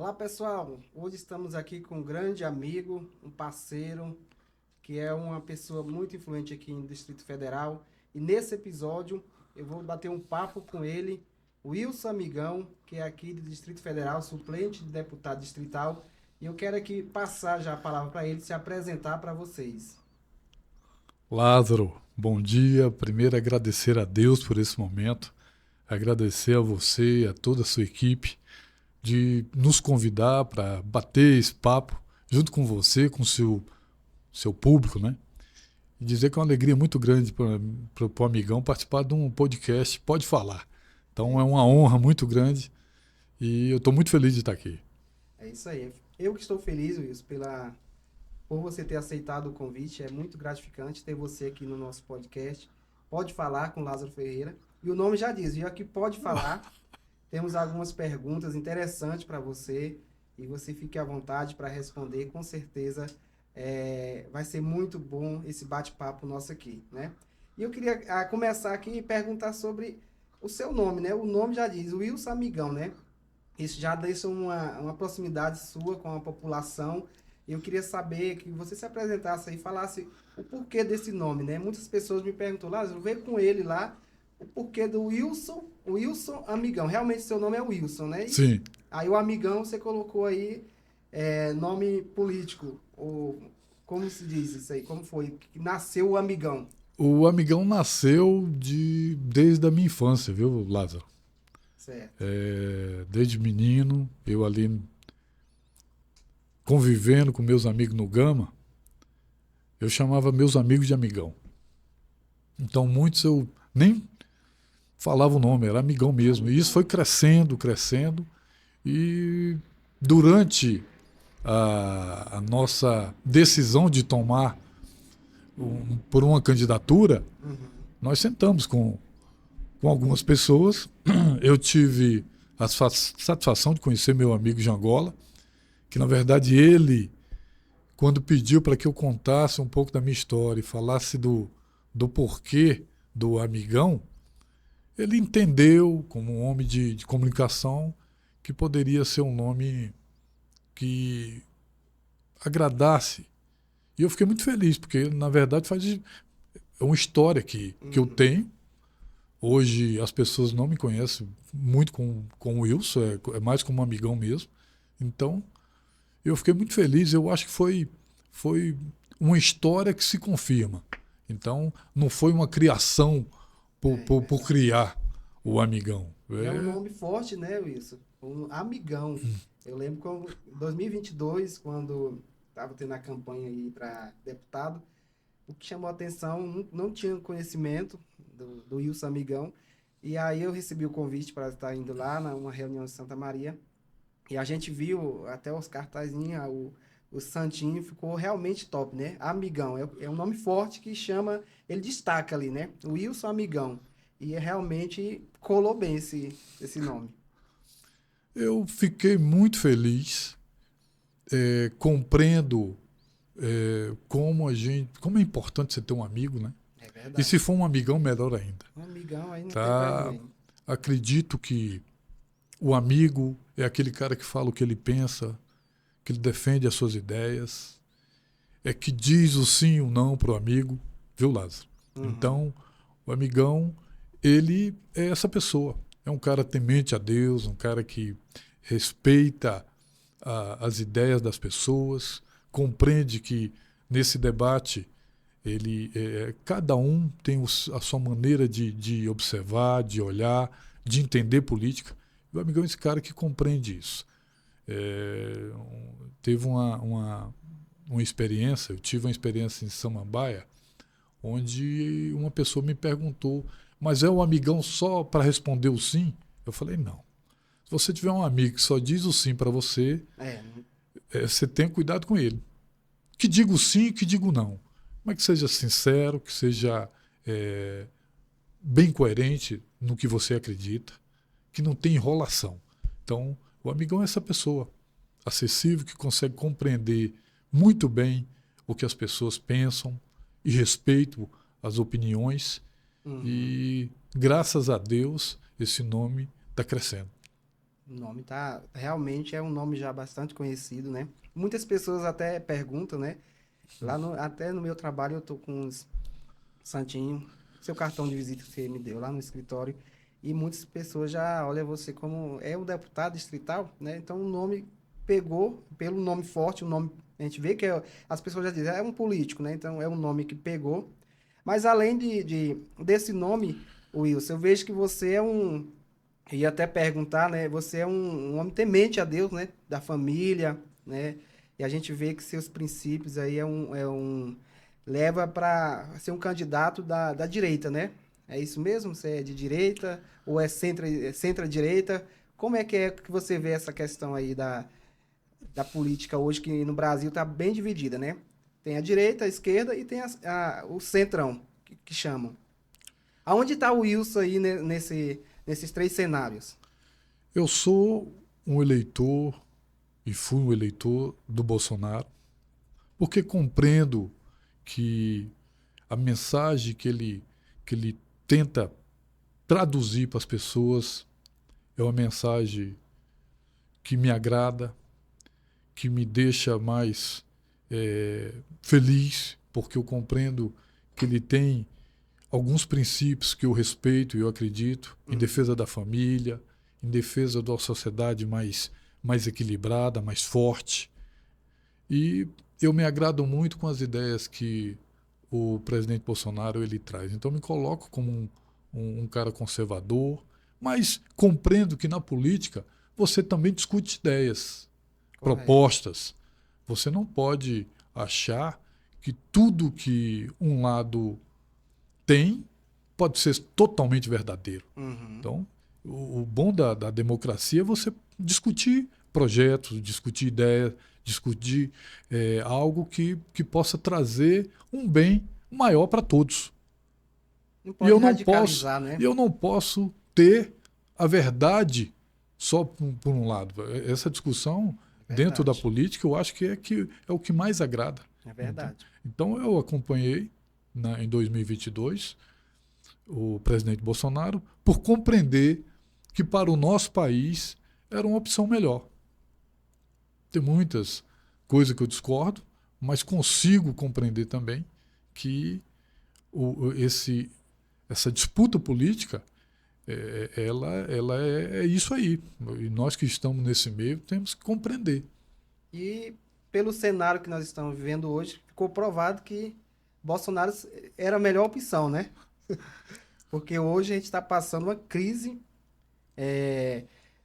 Olá pessoal, hoje estamos aqui com um grande amigo, um parceiro, que é uma pessoa muito influente aqui no Distrito Federal. E nesse episódio eu vou bater um papo com ele, o Wilson Amigão, que é aqui do Distrito Federal, suplente de deputado distrital. E eu quero aqui passar já a palavra para ele se apresentar para vocês. Lázaro, bom dia. Primeiro, agradecer a Deus por esse momento, agradecer a você e a toda a sua equipe de nos convidar para bater esse papo junto com você, com o seu público, né? E dizer que é uma alegria muito grande para o amigão participar de um podcast Pode Falar. Então é uma honra muito grande e eu estou muito feliz de estar aqui. É isso aí. Eu que estou feliz, Wilson, por você ter aceitado o convite. É muito gratificante ter você aqui no nosso podcast. Pode Falar com Lázaro Ferreira. E o nome já diz, viu? Aqui Pode Falar. Temos algumas perguntas interessantes para você. E você fique à vontade para responder. Com certeza vai ser muito bom esse bate-papo nosso aqui, né? E eu queria começar aqui e perguntar sobre o seu nome, né? O nome já diz, Wilson Amigão, né? Isso já deixa uma proximidade sua com a população. Eu queria saber que você se apresentasse aí, falasse o porquê desse nome, né? Muitas pessoas me perguntam, Lázaro, veio com ele lá, o porquê do Wilson Amigão. Realmente seu nome é Wilson, né? Sim. Aí o Amigão você colocou aí nome político, ou como se diz isso aí? Como foi que nasceu o Amigão? O amigão nasceu desde a minha infância, viu, Lázaro? Certo. Desde menino, eu ali convivendo com meus amigos no Gama, eu chamava meus amigos de amigão. Então muitos eu nem falava o nome, era amigão mesmo. E isso foi crescendo, crescendo. E durante a nossa decisão de tomar por uma candidatura, Uhum. nós sentamos com algumas pessoas. Eu tive a satisfação de conhecer meu amigo Jangola, que na verdade ele, quando pediu para que eu contasse um pouco da minha história e falasse do porquê do amigão, ele entendeu, como um homem de comunicação, que poderia ser um nome que agradasse. E eu fiquei muito feliz, porque na verdade é uma história que eu tenho. Hoje as pessoas não me conhecem muito com o Wilson, é mais como um amigão mesmo. Então, eu fiquei muito feliz. Eu acho que foi uma história que se confirma. Então, não foi uma criação por criar o amigão. E é um nome forte, né, Wilson? Um Amigão. Eu lembro em 2022, quando estava tendo a campanha aí para deputado, o que chamou a atenção, não tinha conhecimento do Wilson Amigão. E aí eu recebi o convite para estar indo lá numa reunião em Santa Maria. E a gente viu até os cartazinhos, o Santinho ficou realmente top, né? Amigão, é um nome forte que chama, ele destaca ali, né? O Wilson Amigão. E realmente colou bem esse nome. Eu fiquei muito feliz, compreendo como é importante você ter um amigo, né? É E se verdade. for um amigão, melhor ainda. Um amigão aí não tem pra Tá? ninguém. Acredito que o amigo é aquele cara que fala o que ele pensa, que ele defende as suas ideias, é que diz o sim e o não pro amigo, viu, Lázaro? Uhum. Então, o amigão, ele é essa pessoa. É um cara temente a Deus, um cara que respeita as ideias das pessoas, compreende que nesse debate cada um tem a sua maneira de observar, de olhar, de entender política. E o amigão é esse cara que compreende isso. Teve uma experiência, eu tive uma experiência em Samambaia, onde uma pessoa me perguntou, mas é o amigão só para responder o sim? Eu falei, não. Se você tiver um amigo que só diz o sim para você, É, você tenha cuidado com ele. Que diga o sim e que diga o não. Mas que seja sincero, que seja bem coerente no que você acredita, que não tem enrolação. Então, o amigão é essa pessoa acessível que consegue compreender muito bem o que as pessoas pensam e respeito as opiniões. uhum. E, graças a Deus, esse nome está crescendo. O nome tá, realmente é um nome já bastante conhecido, né? Muitas pessoas até perguntam, né? Até no meu trabalho eu tô com os Santinho, seu cartão de visita que você me deu lá no escritório, e muitas pessoas já olham você como é um deputado distrital, né? Então o nome pegou, pelo nome forte, o nome, a gente vê que as pessoas já dizem, é um político, né? Então é um nome que pegou. Mas além desse nome, Wilson, eu vejo que você é um, ia até perguntar, né? Você é um homem temente a Deus, né? Da família, né? E a gente vê que seus princípios aí leva para ser um candidato da direita, né? É isso mesmo? Você é de direita ou é centro-direita? Como é que você vê essa questão aí da política hoje, que no Brasil está bem dividida, né? Tem a direita, a esquerda e tem o centrão, que chamam. Aonde está o Wilson aí nesses três cenários? Eu sou um eleitor e fui um eleitor do Bolsonaro, porque compreendo que a mensagem que ele tenta traduzir para as pessoas é uma mensagem que me agrada, que me deixa mais feliz, porque eu compreendo que ele tem alguns princípios que eu respeito e eu acredito, em defesa da família, em defesa de uma sociedade mais equilibrada, mais forte. E eu me agrado muito com as ideias que o presidente Bolsonaro ele traz. Então me coloco como um cara conservador, mas compreendo que na política você também discute ideias, Correto. propostas. Você não pode achar que tudo que um lado tem pode ser totalmente verdadeiro. Uhum. Então, o bom da democracia é você discutir projetos, discutir ideias, discutir algo que possa trazer um bem maior para todos. Não E pode radicalizar, né? eu não posso ter a verdade só por um lado. Essa discussão dentro da Verdade. política eu acho que é o que mais agrada. É verdade. Então eu acompanhei em 2022 o presidente Bolsonaro por compreender que para o nosso país era uma opção melhor. Tem muitas coisas que eu discordo, mas consigo compreender também que essa disputa política ela é isso aí. E nós que estamos nesse meio temos que compreender. E pelo cenário que nós estamos vivendo hoje, ficou provado que Bolsonaro era a melhor opção, né? Porque hoje a gente está passando uma crise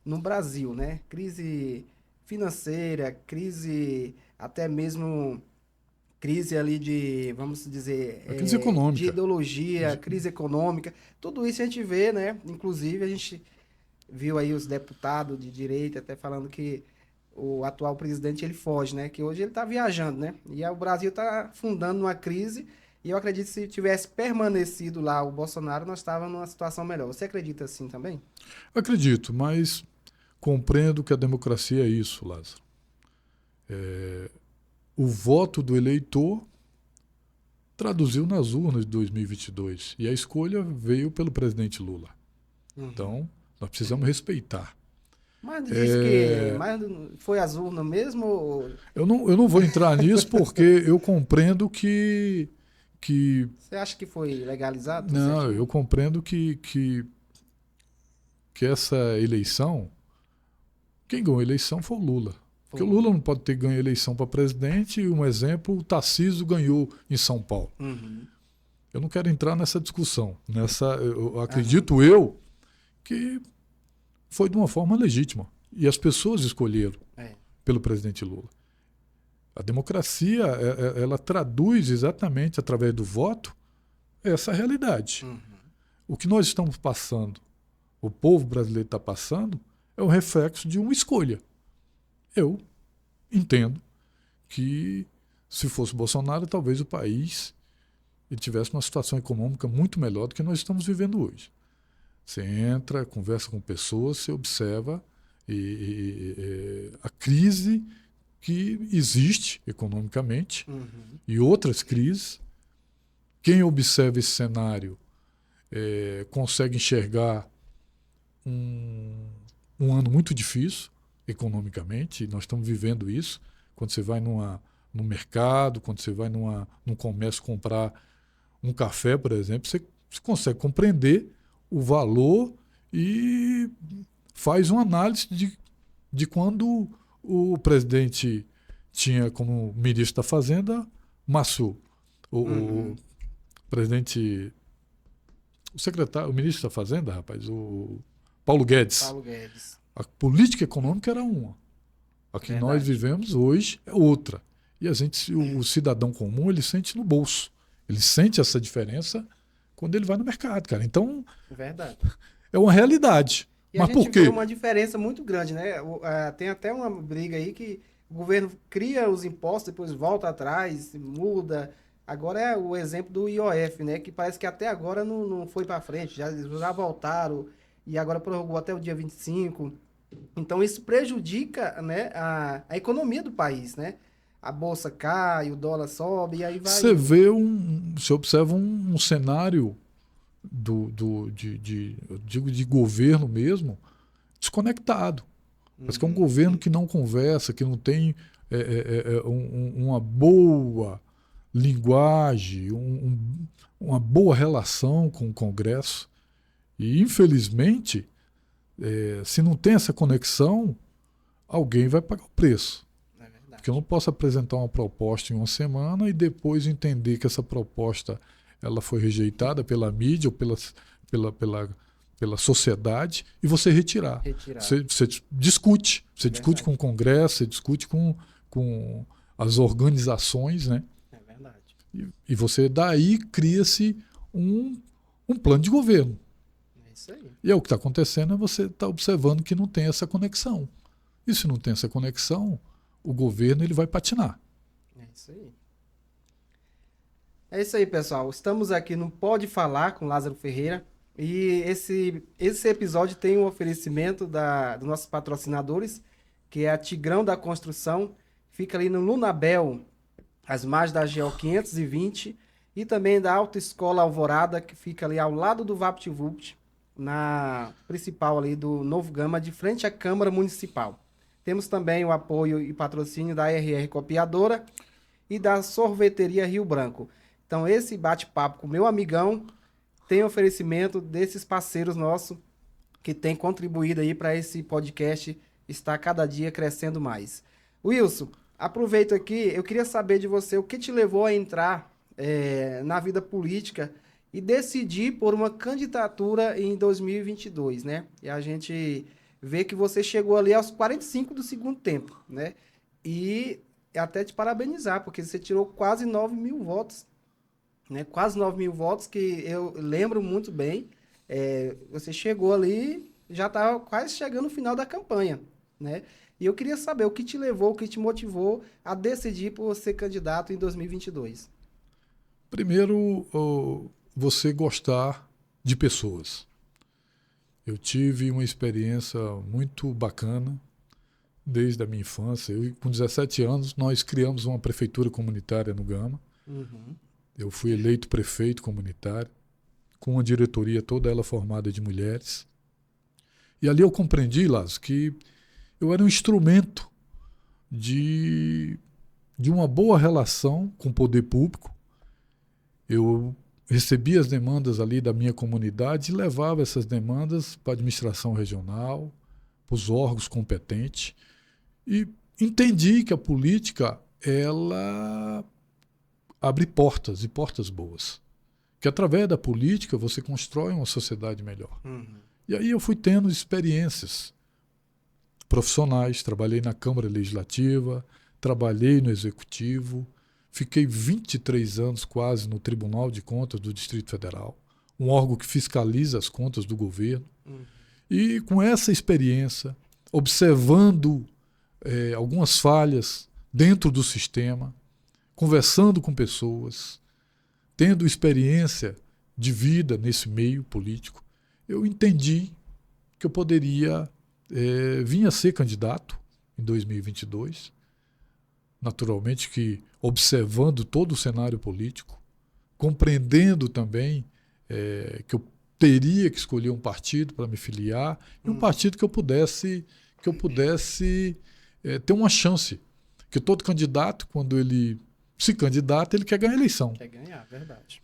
no Brasil, né? Crise financeira, crise até mesmo crise ali vamos dizer, A crise de econômica. ideologia, crise econômica, tudo isso a gente vê, né? Inclusive a gente viu aí os deputados de direita até falando que o atual presidente ele foge, né? Que hoje ele está viajando, né? E o Brasil está afundando numa crise. E eu acredito que se tivesse permanecido lá o Bolsonaro, nós estávamos numa situação melhor. Você acredita assim também? Acredito, mas compreendo que a democracia é isso, Lázaro. O voto do eleitor traduziu nas urnas de 2022 e a escolha veio pelo presidente Lula. Uhum. Então, nós precisamos respeitar. Mas diz que mas foi as urnas mesmo? Eu não vou entrar nisso porque eu compreendo que Você acha que foi legalizado? Tudo não, certinho? eu compreendo que essa eleição, quem ganhou a eleição foi o Lula. Porque o Lula não pode ter ganho a eleição para presidente e, um exemplo, o Tarcísio ganhou em São Paulo. Uhum. Eu não quero entrar nessa discussão. Eu acredito eu que foi de uma forma legítima. E as pessoas escolheram pelo presidente Lula. A democracia, ela traduz exatamente, através do voto, essa realidade. Uhum. O que nós estamos passando, o povo brasileiro está passando, é um reflexo de uma escolha. Eu entendo que, se fosse Bolsonaro, talvez o país ele tivesse uma situação econômica muito melhor do que nós estamos vivendo hoje. Você entra, conversa com pessoas, você observa a crise que existe economicamente e outras crises. Quem observa esse cenário consegue enxergar um ano muito difícil economicamente, e nós estamos vivendo isso. Quando você vai no mercado, quando você vai num comércio comprar um café, por exemplo, você consegue compreender o valor e faz uma análise de quando o presidente tinha como ministro da Fazenda Massu, o presidente, o secretário, o ministro da Fazenda, rapaz, o Paulo Guedes. Paulo Guedes. A política econômica era uma. A que nós vivemos hoje é outra. E o cidadão comum, ele sente no bolso. Ele sente essa diferença quando ele vai no mercado, cara. Então, Verdade. é uma realidade. E mas a por gente quê? vê uma diferença muito grande, né? Tem até uma briga aí que o governo cria os impostos, depois volta atrás, muda. Agora é o exemplo do IOF, né? Que parece que até agora não foi para frente, já voltaram e agora prorrogou até o dia 25. Então isso prejudica, né, a economia do país, né? A bolsa cai, o dólar sobe e aí vai... Você observa um cenário eu digo de governo mesmo, desconectado. Parece que é um governo que não conversa, que não tem uma boa linguagem, uma boa relação com o Congresso. E, infelizmente, se não tem essa conexão, alguém vai pagar o preço. Porque eu não posso apresentar uma proposta em uma semana e depois entender que essa proposta ela foi rejeitada pela mídia ou pela sociedade e você retirar. Você discute. Você discute com o Congresso, você discute com as organizações, né? É verdade. E você daí cria-se um plano de governo. É isso aí. E o que está acontecendo você está observando que não tem essa conexão. E se não tem essa conexão, o governo ele vai patinar. É isso aí. É isso aí, pessoal. Estamos aqui no Pode Falar com Lázaro Ferreira. E esse episódio tem um oferecimento dos nossos patrocinadores, que é a Tigrão da Construção. Fica ali no Lunabel, às margens da GO 520. E também da Autoescola Alvorada, que fica ali ao lado do VaptVupt, na principal ali do Novo Gama, de frente à Câmara Municipal. Temos também o apoio e patrocínio da RR Copiadora e da Sorveteria Rio Branco. Então, esse bate-papo com meu amigão tem oferecimento desses parceiros nossos que têm contribuído aí para esse podcast estar cada dia crescendo mais. Wilson, aproveito aqui, eu queria saber de você o que te levou a entrar na vida política e decidir por uma candidatura em 2022, né? E a gente vê que você chegou ali aos 45 do segundo tempo, né? E até te parabenizar, porque você tirou quase 9 mil votos, né? Quase 9 mil votos, que eu lembro muito bem. Você chegou ali, já estava quase chegando no final da campanha, né? E eu queria saber o que te levou, o que te motivou a decidir por ser candidato em 2022. Primeiro, você gostar de pessoas. Eu tive uma experiência muito bacana desde a minha infância. Com 17 anos, nós criamos uma prefeitura comunitária no Gama. Uhum. Eu fui eleito prefeito comunitário, com uma diretoria toda ela formada de mulheres. E ali eu compreendi, Lázaro, que eu era um instrumento de uma boa relação com o poder público. Eu recebia as demandas ali da minha comunidade e levava essas demandas para a administração regional, para os órgãos competentes. E entendi que a política, ela abre portas, e portas boas. Que através da política você constrói uma sociedade melhor. Uhum. E aí eu fui tendo experiências profissionais, trabalhei na Câmara Legislativa, trabalhei no Executivo, fiquei 23 anos quase no Tribunal de Contas do Distrito Federal, um órgão que fiscaliza as contas do governo. Uhum. E com essa experiência, observando algumas falhas dentro do sistema, conversando com pessoas, tendo experiência de vida nesse meio político, eu entendi que eu poderia vir a ser candidato em 2022. Naturalmente que observando todo o cenário político, compreendendo também que eu teria que escolher um partido para me filiar e um partido que eu pudesse ter uma chance. Porque todo candidato, quando ele se candidata, ele quer ganhar a eleição. Quer ganhar, verdade.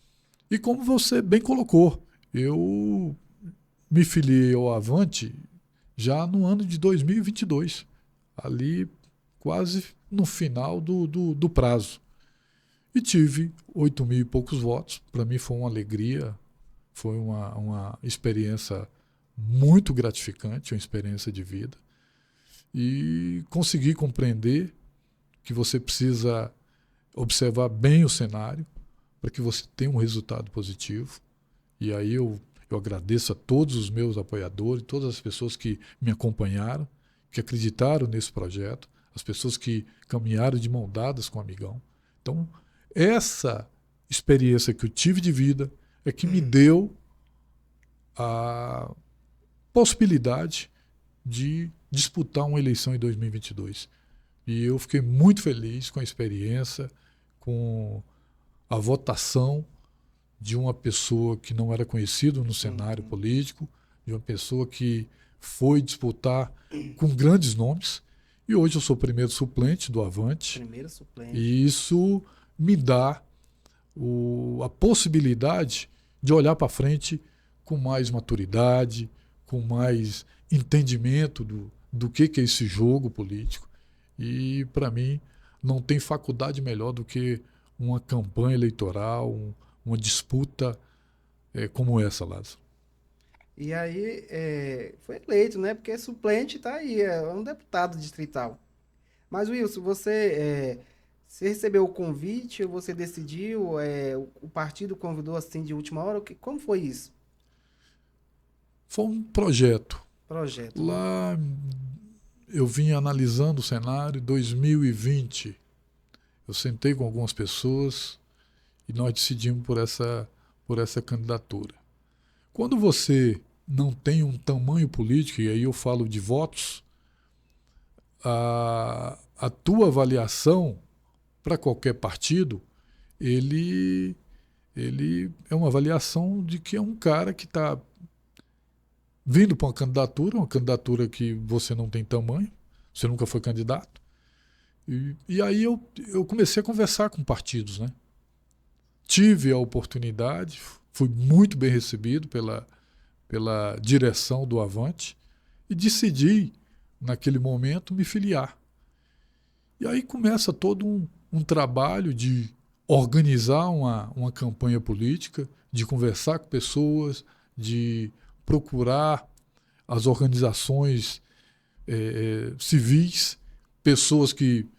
E como você bem colocou, eu me filiei ao Avante já no ano de 2022, ali quase no final do prazo. E tive 8 mil e poucos votos. Para mim foi uma alegria, foi uma experiência muito gratificante, uma experiência de vida. E consegui compreender que você precisa observar bem o cenário para que você tenha um resultado positivo. E aí eu agradeço a todos os meus apoiadores, todas as pessoas que me acompanharam, que acreditaram nesse projeto, as pessoas que caminharam de mão dadas com o Amigão. Então, essa experiência que eu tive de vida é que me deu a possibilidade de disputar uma eleição em 2022. E eu fiquei muito feliz com a experiência, com a votação de uma pessoa que não era conhecida no cenário político, de uma pessoa que foi disputar com grandes nomes. E hoje eu sou o primeiro suplente do Avante. Primeiro suplente. E isso me dá a possibilidade de olhar para frente com mais maturidade, com mais entendimento do que é esse jogo político. E, para mim, não tem faculdade melhor do que uma campanha eleitoral, uma disputa como essa, Lázaro. E aí foi eleito, né? Porque suplente está aí, é um deputado distrital. Mas, Wilson, você recebeu o convite ou você decidiu? O partido convidou assim de última hora? Como foi isso? Foi um projeto. Projeto. Lá eu vim analisando o cenário. 2020, eu sentei com algumas pessoas e nós decidimos por essa candidatura. Quando você não tem um tamanho político, e aí eu falo de votos, a tua avaliação para qualquer partido, ele é uma avaliação de que é um cara que está vindo para uma candidatura que você não tem tamanho, você nunca foi candidato. E aí eu comecei a conversar com partidos, né? Tive a oportunidade, fui muito bem recebido pela direção do Avante e decidi, naquele momento, me filiar. E aí começa todo um trabalho de organizar uma campanha política, de conversar com pessoas, de procurar as organizações civis, pessoas que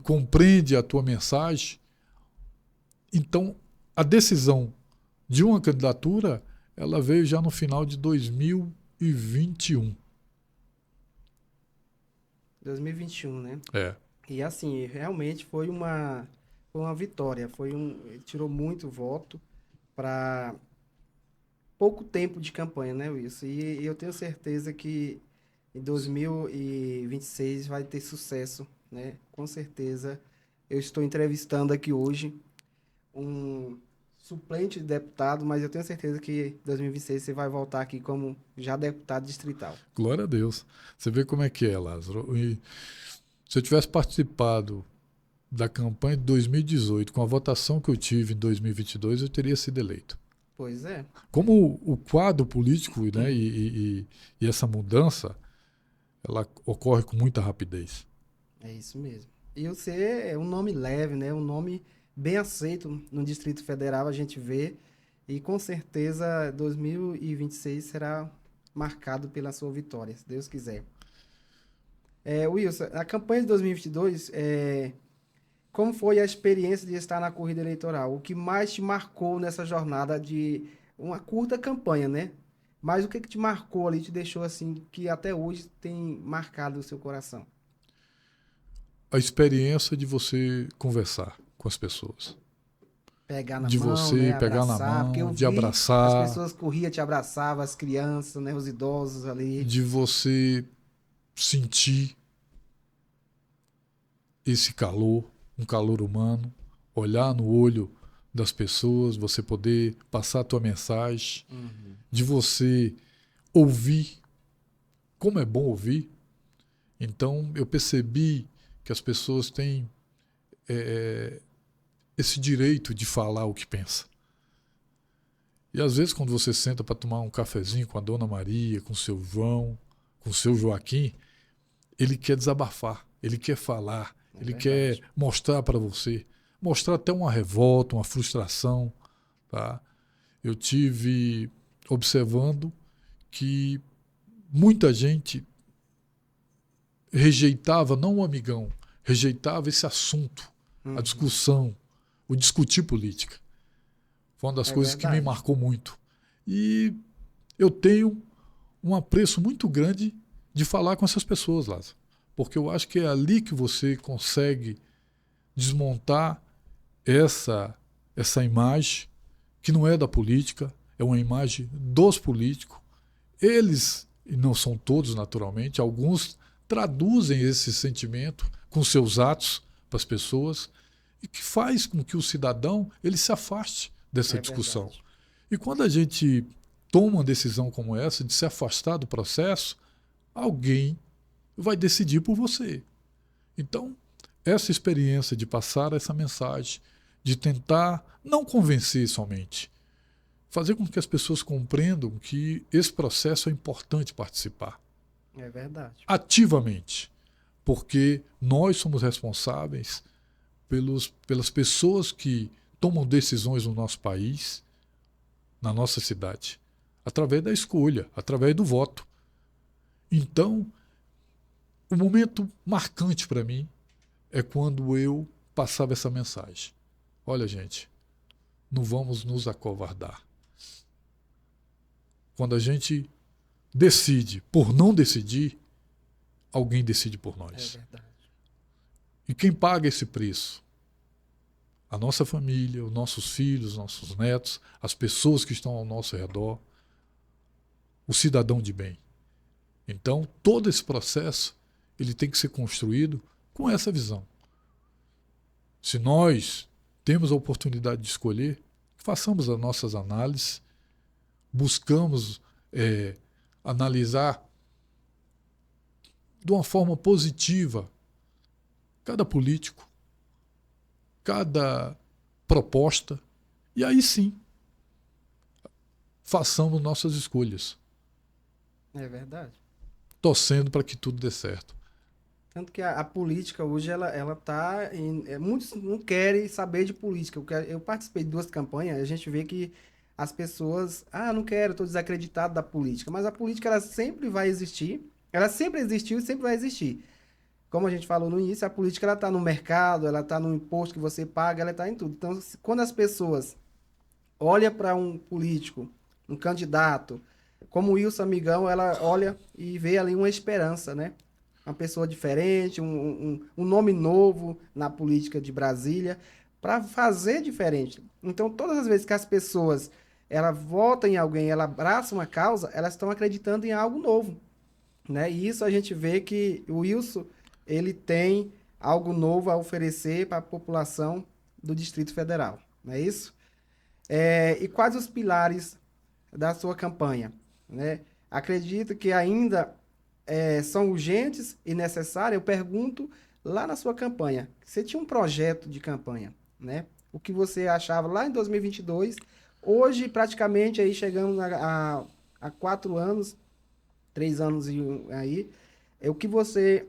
compreendem a tua mensagem. Então, a decisão de uma candidatura, ela veio já no final de 2021. 2021, né? É. E assim, realmente foi uma vitória. Ele tirou muito voto para pouco tempo de campanha, né, Wilson? E eu tenho certeza que em 2026 vai ter sucesso, né? Com certeza. Eu estou entrevistando aqui hoje um suplente de deputado, mas eu tenho certeza que em 2026 você vai voltar aqui como já deputado distrital. Glória a Deus. Você vê como é que é, Lázaro. E se eu tivesse participado da campanha de 2018, com a votação que eu tive em 2022, eu teria sido eleito. Pois é. Como o quadro político, né, e essa mudança, ela ocorre com muita rapidez. É isso mesmo. E você é um nome leve, né? Um nome bem aceito no Distrito Federal, a gente vê. E com certeza 2026 será marcado pela sua vitória, se Deus quiser. Wilson, a campanha de 2022, como foi a experiência de estar na corrida eleitoral? O que mais te marcou nessa jornada de uma curta campanha, né? Mas o que te marcou ali, te deixou assim, que até hoje tem marcado o seu coração? A experiência de você conversar com as pessoas. Pegar na de mão, você né? pegar Abraçar, na porque eu mão, de vi abraçar. As pessoas corriam, te abraçavam, as crianças, né? Os idosos ali. De você sentir esse calor, um calor humano, olhar no olho das pessoas, você poder passar a tua mensagem, de você ouvir, como é bom ouvir. Então, eu percebi que as pessoas têm esse direito de falar o que pensa. E às vezes, quando você senta para tomar um cafezinho com a Dona Maria, com o seu João, com o seu Joaquim, ele quer desabafar, ele quer falar, ele quer mostrar para você, mostrar até uma revolta, uma frustração. Tá? Eu tive observando que muita gente rejeitava, não o amigão, rejeitava esse assunto, a discussão, o discutir política. Foi uma das coisas que me marcou muito. E eu tenho um apreço muito grande de falar com essas pessoas, Lázaro. Porque eu acho que é ali que você consegue desmontar essa imagem que não é da política, é uma imagem dos políticos. Eles, e não são todos naturalmente, alguns traduzem esse sentimento com seus atos para as pessoas e que faz com que o cidadão ele se afaste dessa discussão. Verdade. E quando a gente toma uma decisão como essa, de se afastar do processo, alguém vai decidir por você. Então, essa experiência de passar essa mensagem, de tentar não convencer somente, fazer com que as pessoas compreendam que esse processo é importante participar. É verdade. Ativamente. Porque nós somos responsáveis pelas pessoas que tomam decisões no nosso país, na nossa cidade, através da escolha, através do voto. Então, o momento marcante para mim é quando eu passava essa mensagem. Olha, gente, não vamos nos acovardar. Quando a gente decide por não decidir, alguém decide por nós. É verdade. E quem paga esse preço? A nossa família, os nossos filhos, nossos netos, as pessoas que estão ao nosso redor, o cidadão de bem. Então, todo esse processo ele tem que ser construído com essa visão. Se nós temos a oportunidade de escolher, façamos as nossas análises, buscamos analisar de uma forma positiva cada político, cada proposta, e aí sim façamos nossas escolhas. É verdade. Torcendo para que tudo dê certo. Tanto que a política hoje, ela tá muitos não querem saber de política. Eu participei de 2 campanhas, a gente vê que as pessoas, não quero, estou desacreditado da política. Mas a política, ela sempre vai existir, ela sempre existiu e sempre vai existir. Como a gente falou no início, a política, ela está no mercado, ela está no imposto que você paga, ela está em tudo. Então, quando as pessoas olham para um político, um candidato, como o Wilson Amigão, ela olha e vê ali uma esperança, né? Uma pessoa diferente, um nome novo na política de Brasília, para fazer diferente. Então, todas as vezes que as pessoas votam em alguém, ela abraça uma causa, elas estão acreditando em algo novo, né? E isso a gente vê que o Wilson, ele tem algo novo a oferecer para a população do Distrito Federal, não é isso? E quais os pilares da sua campanha, né? Acredito que ainda são urgentes e necessárias. Eu pergunto lá na sua campanha, você tinha um projeto de campanha, né? O que você achava lá em 2022, hoje praticamente aí chegamos a 4 anos, 3 anos aí, o que você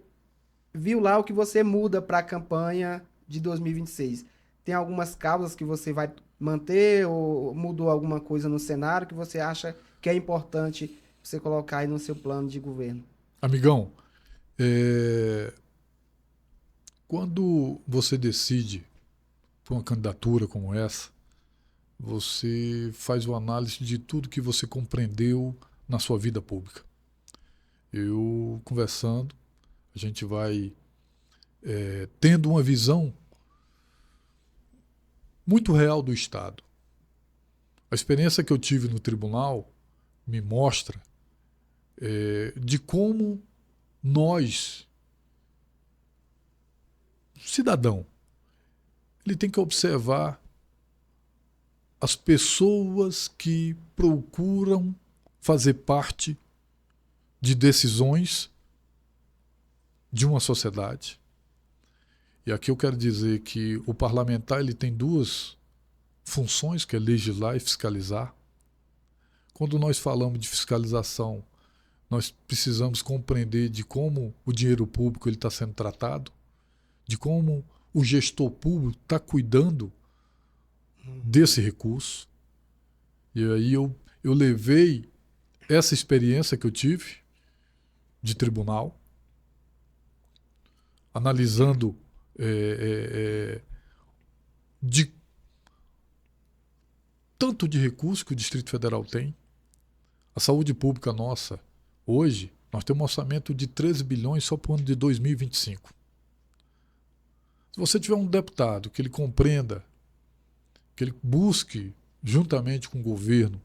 viu lá, o que você muda para a campanha de 2026? Tem algumas causas que você vai manter ou mudou alguma coisa no cenário que você acha que é importante você colocar aí no seu plano de governo? Amigão, quando você decide por uma candidatura como essa, você faz uma análise de tudo que você compreendeu na sua vida pública. Eu conversando, a gente vai tendo uma visão muito real do Estado. A experiência que eu tive no tribunal me mostra de como nós, cidadão, ele tem que observar as pessoas que procuram fazer parte de decisões de uma sociedade. E aqui eu quero dizer que o parlamentar ele tem duas funções, que é legislar e fiscalizar. Quando nós falamos de fiscalização, nós precisamos compreender de como o dinheiro público está sendo tratado, de como o gestor público está cuidando desse recurso. E aí eu levei essa experiência que eu tive de tribunal, analisando de tanto de recurso que o Distrito Federal tem. A saúde pública nossa, hoje, nós temos um orçamento de 13 bilhões só para o ano de 2025. Se você tiver um deputado que ele compreenda, que ele busque, juntamente com o governo,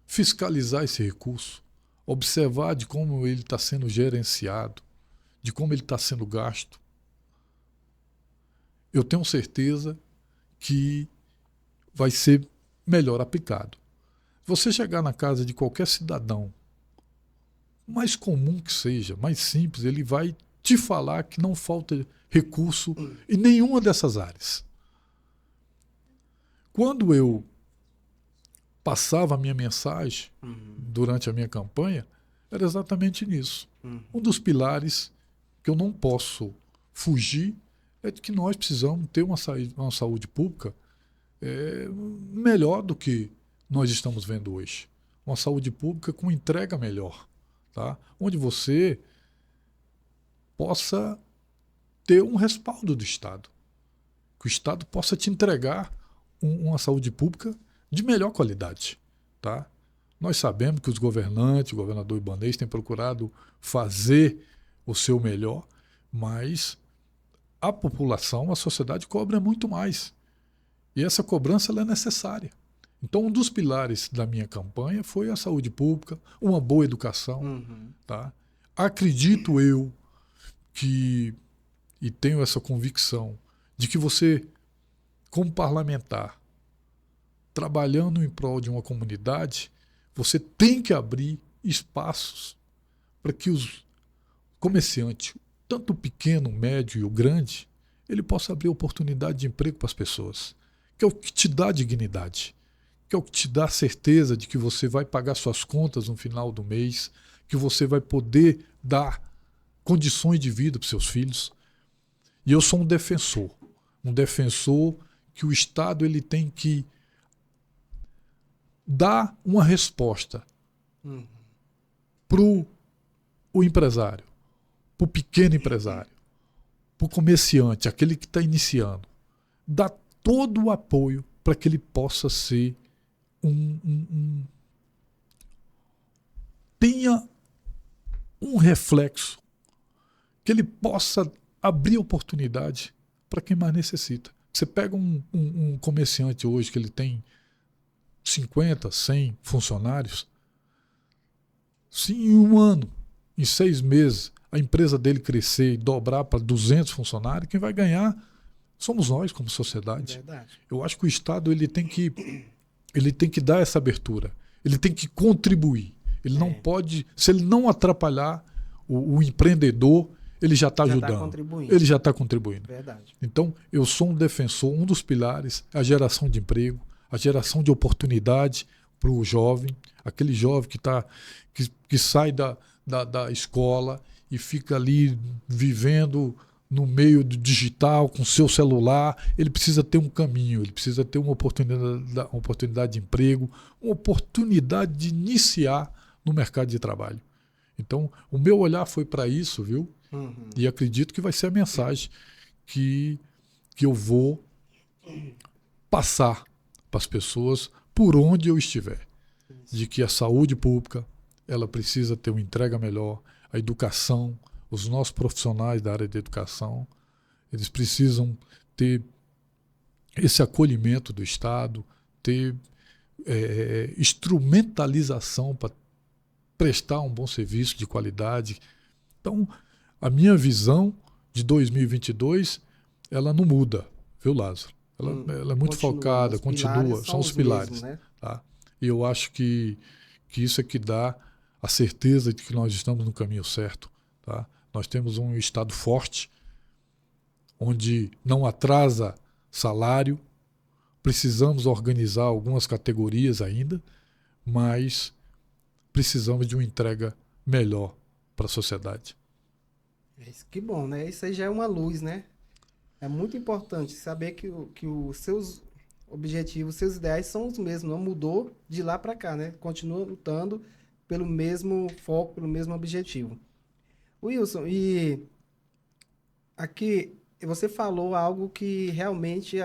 fiscalizar esse recurso, observar de como ele está sendo gerenciado, de como ele está sendo gasto, eu tenho certeza que vai ser melhor aplicado. Você chegar na casa de qualquer cidadão, mais comum que seja, mais simples, ele vai te falar que não falta recurso em nenhuma dessas áreas. Quando eu passava a minha mensagem durante a minha campanha, era exatamente nisso. Um dos pilares que eu não posso fugir é de que nós precisamos ter uma saúde pública melhor do que nós estamos vendo hoje. Uma saúde pública com entrega melhor, tá? Onde você possa ter um respaldo do Estado. Que o Estado possa te entregar uma saúde pública de melhor qualidade, tá? Nós sabemos que os governantes, o governador Ibanez, têm procurado fazer o seu melhor, mas a população, a sociedade cobra muito mais. E essa cobrança ela é necessária. Então, um dos pilares da minha campanha foi a saúde pública, uma boa educação. Tá? Acredito eu que, e tenho essa convicção, de que você, como parlamentar, trabalhando em prol de uma comunidade, você tem que abrir espaços para que os comerciantes, tanto o pequeno, o médio e o grande, ele possa abrir oportunidade de emprego para as pessoas, que é o que te dá dignidade, que é o que te dá certeza de que você vai pagar suas contas no final do mês, que você vai poder dar condições de vida para os seus filhos. E eu sou um defensor que o Estado ele tem que dar uma resposta para o empresário, para o pequeno empresário, para o comerciante, aquele que está iniciando. Dar todo o apoio para que ele possa ser tenha um reflexo, que ele possa abrir oportunidade para quem mais necessita. Você pega um comerciante hoje que ele tem 50, 100 funcionários, se em um ano, em 6 meses, a empresa dele crescer e dobrar para 200 funcionários, quem vai ganhar somos nós como sociedade. Verdade. Eu acho que o Estado ele tem que dar essa abertura, ele tem que contribuir. Ele não pode, se ele não atrapalhar o empreendedor, ele já está ajudando. Ele já está contribuindo. Verdade. Então, eu sou um defensor, um dos pilares é a geração de emprego, a geração de oportunidade para o jovem, aquele jovem que sai da escola e fica ali vivendo no meio do digital, com seu celular. Ele precisa ter um caminho, ele precisa ter uma oportunidade de emprego, uma oportunidade de iniciar no mercado de trabalho. Então, o meu olhar foi para isso, viu? E acredito que vai ser a mensagem que eu vou passar para as pessoas por onde eu estiver. De que a saúde pública ela precisa ter uma entrega melhor, a educação, os nossos profissionais da área de educação, eles precisam ter esse acolhimento do Estado, ter instrumentalização para prestar um bom serviço de qualidade. Então, a minha visão de 2022, ela não muda, viu, Lázaro? Ela é muito focada, continua, são os pilares. Mesmos, né? Tá? E eu acho que isso é que dá a certeza de que nós estamos no caminho certo. Tá? Nós temos um Estado forte, onde não atrasa salário, precisamos organizar algumas categorias ainda, mas precisamos de uma entrega melhor para a sociedade. Que bom, né? Isso aí já é uma luz, né? É muito importante saber que os seus objetivos, seus ideais são os mesmos, não mudou de lá para cá, né? Continua lutando pelo mesmo foco, pelo mesmo objetivo. Wilson, e aqui você falou algo que realmente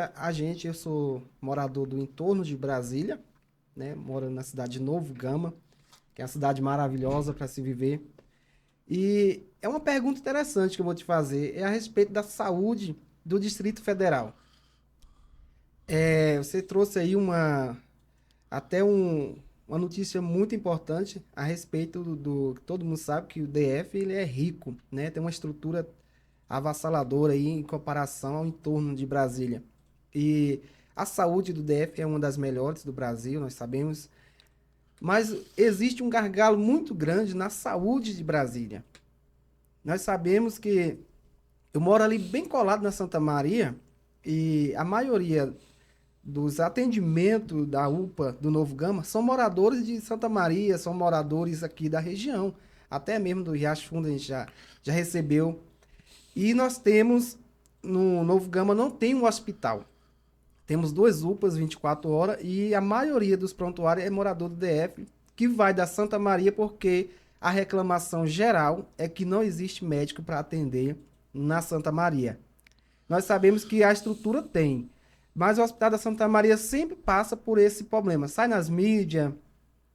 eu sou morador do entorno de Brasília, né? Moro na cidade de Novo Gama, que é uma cidade maravilhosa para se viver. E é uma pergunta interessante que eu vou te fazer, é a respeito da saúde do Distrito Federal. Você trouxe aí uma notícia muito importante a respeito do todo mundo sabe que o DF ele é rico, né? Tem uma estrutura avassaladora aí em comparação ao entorno de Brasília. E a saúde do DF é uma das melhores do Brasil, nós sabemos. Mas existe um gargalo muito grande na saúde de Brasília. Nós sabemos que eu moro ali bem colado na Santa Maria e a maioria dos atendimentos da UPA do Novo Gama são moradores de Santa Maria, são moradores aqui da região. Até mesmo do Riacho Fundo a gente já recebeu. E nós temos, no Novo Gama não tem um hospital. Temos 2 UPAs 24 horas e a maioria dos prontuários é morador do DF, que vai da Santa Maria porque a reclamação geral é que não existe médico para atender na Santa Maria. Nós sabemos que a estrutura tem, mas o Hospital da Santa Maria sempre passa por esse problema. Sai nas mídias,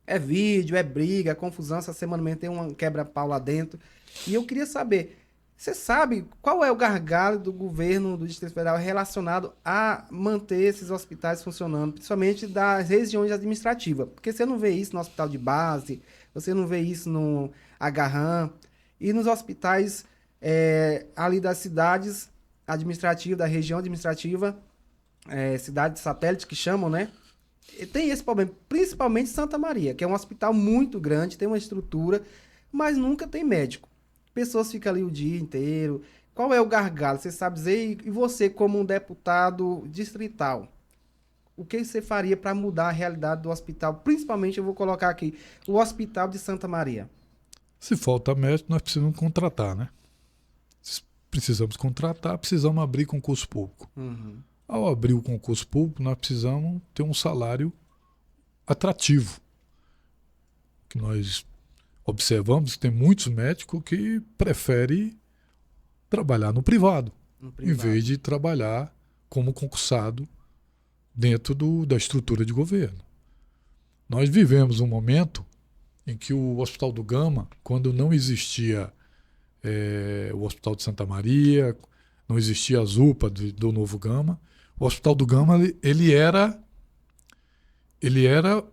é vídeo, é briga, é confusão. Essa semana mesmo tem um quebra-pau lá dentro. E eu queria saber, você sabe qual é o gargalo do governo do Distrito Federal relacionado a manter esses hospitais funcionando, principalmente das regiões administrativas? Porque você não vê isso no hospital de base, você não vê isso no Agarram e nos hospitais ali das cidades administrativas, da região administrativa, cidade satélite que chamam, né? E tem esse problema, principalmente Santa Maria, que é um hospital muito grande, tem uma estrutura, mas nunca tem médico. Pessoas ficam ali o dia inteiro. Qual é o gargalo? Você sabe dizer? E você, como um deputado distrital, o que você faria para mudar a realidade do hospital? Principalmente, eu vou colocar aqui, o Hospital de Santa Maria. Se falta médico, nós precisamos contratar, né? Precisamos contratar, precisamos abrir concurso público. Uhum. Ao abrir o concurso público, nós precisamos ter um salário atrativo. Que nós observamos que tem muitos médicos que preferem trabalhar no privado, em vez de trabalhar como concursado dentro da estrutura de governo. Nós vivemos um momento em que o Hospital do Gama, quando não existia o Hospital de Santa Maria, não existia a UPA do Novo Gama, o Hospital do Gama ele era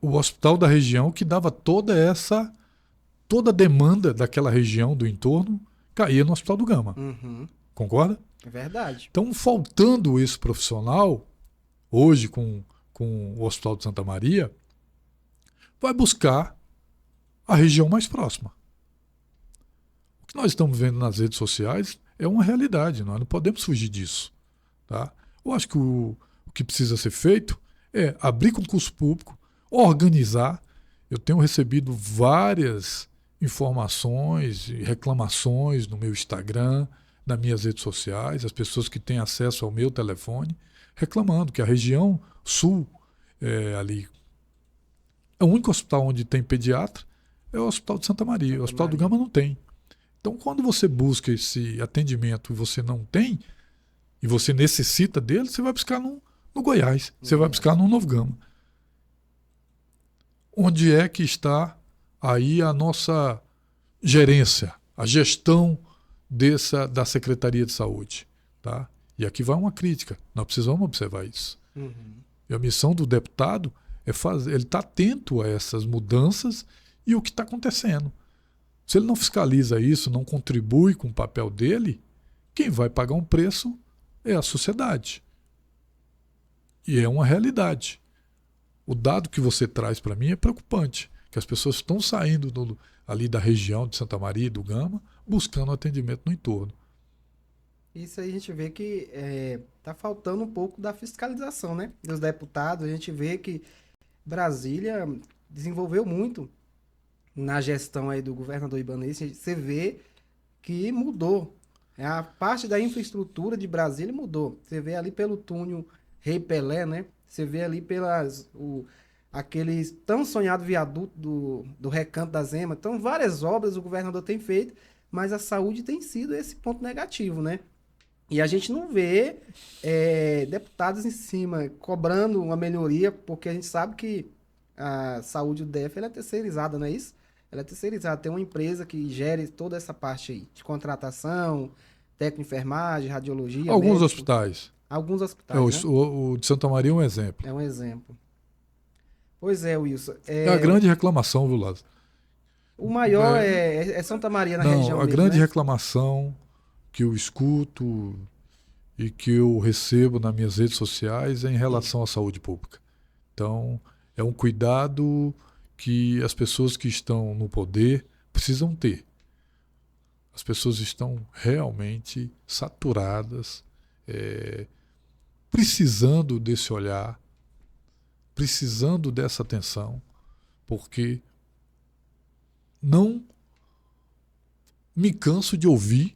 o hospital da região que dava toda a demanda daquela região do entorno caía no Hospital do Gama. Uhum. Concorda? É verdade. Então, faltando esse profissional, hoje com o Hospital de Santa Maria, vai buscar a região mais próxima. O que nós estamos vendo nas redes sociais é uma realidade, nós não podemos fugir disso. Tá? Eu acho que o que precisa ser feito é abrir concurso público, organizar. Eu tenho recebido várias informações e reclamações no meu Instagram, nas minhas redes sociais, as pessoas que têm acesso ao meu telefone, reclamando que a região sul ali é o único hospital onde tem pediatra, é o Hospital de Santa Maria. O Hospital do Gama não tem. Então, quando você busca esse atendimento e você não tem, e você necessita dele, você vai buscar no Goiás, você vai buscar no Novo Gama. Onde é que está aí a nossa gerência, a gestão da Secretaria de Saúde? Tá? E aqui vai uma crítica, nós precisamos observar isso. Uhum. E a missão do deputado é ele está atento a essas mudanças e o que está acontecendo. Se ele não fiscaliza isso, não contribui com o papel dele, quem vai pagar um preço é a sociedade. E é uma realidade. O dado que você traz para mim é preocupante, que as pessoas estão saindo ali da região de Santa Maria e do Gama buscando atendimento no entorno. Isso aí a gente vê que tá faltando um pouco da fiscalização, né? Dos deputados. A gente vê que Brasília desenvolveu muito na gestão aí do governador Ibanez. Você vê que mudou. A parte da infraestrutura de Brasília mudou. Você vê ali pelo túnel Rei Pelé, né? Você vê ali aquele tão sonhado viaduto do Recanto das Emas. Então, várias obras o governador tem feito, mas a saúde tem sido esse ponto negativo, né? E a gente não vê deputados em cima cobrando uma melhoria, porque a gente sabe que a saúde do DF ela é terceirizada, não é isso? Ela é terceirizada. Tem uma empresa que gere toda essa parte aí, de contratação, técnico de enfermagem, radiologia, Alguns médico. hospitais. Alguns hospitais, né? O de Santa Maria é um exemplo. É um exemplo. Pois é, Wilson. É a grande reclamação, viu, Lázaro? O maior é Santa Maria na região Não, a mesmo, grande né? reclamação que eu escuto e que eu recebo nas minhas redes sociais é em relação à saúde pública. Então, é um cuidado que as pessoas que estão no poder precisam ter. As pessoas estão realmente saturadas, precisando desse olhar, precisando dessa atenção, porque não me canso de ouvir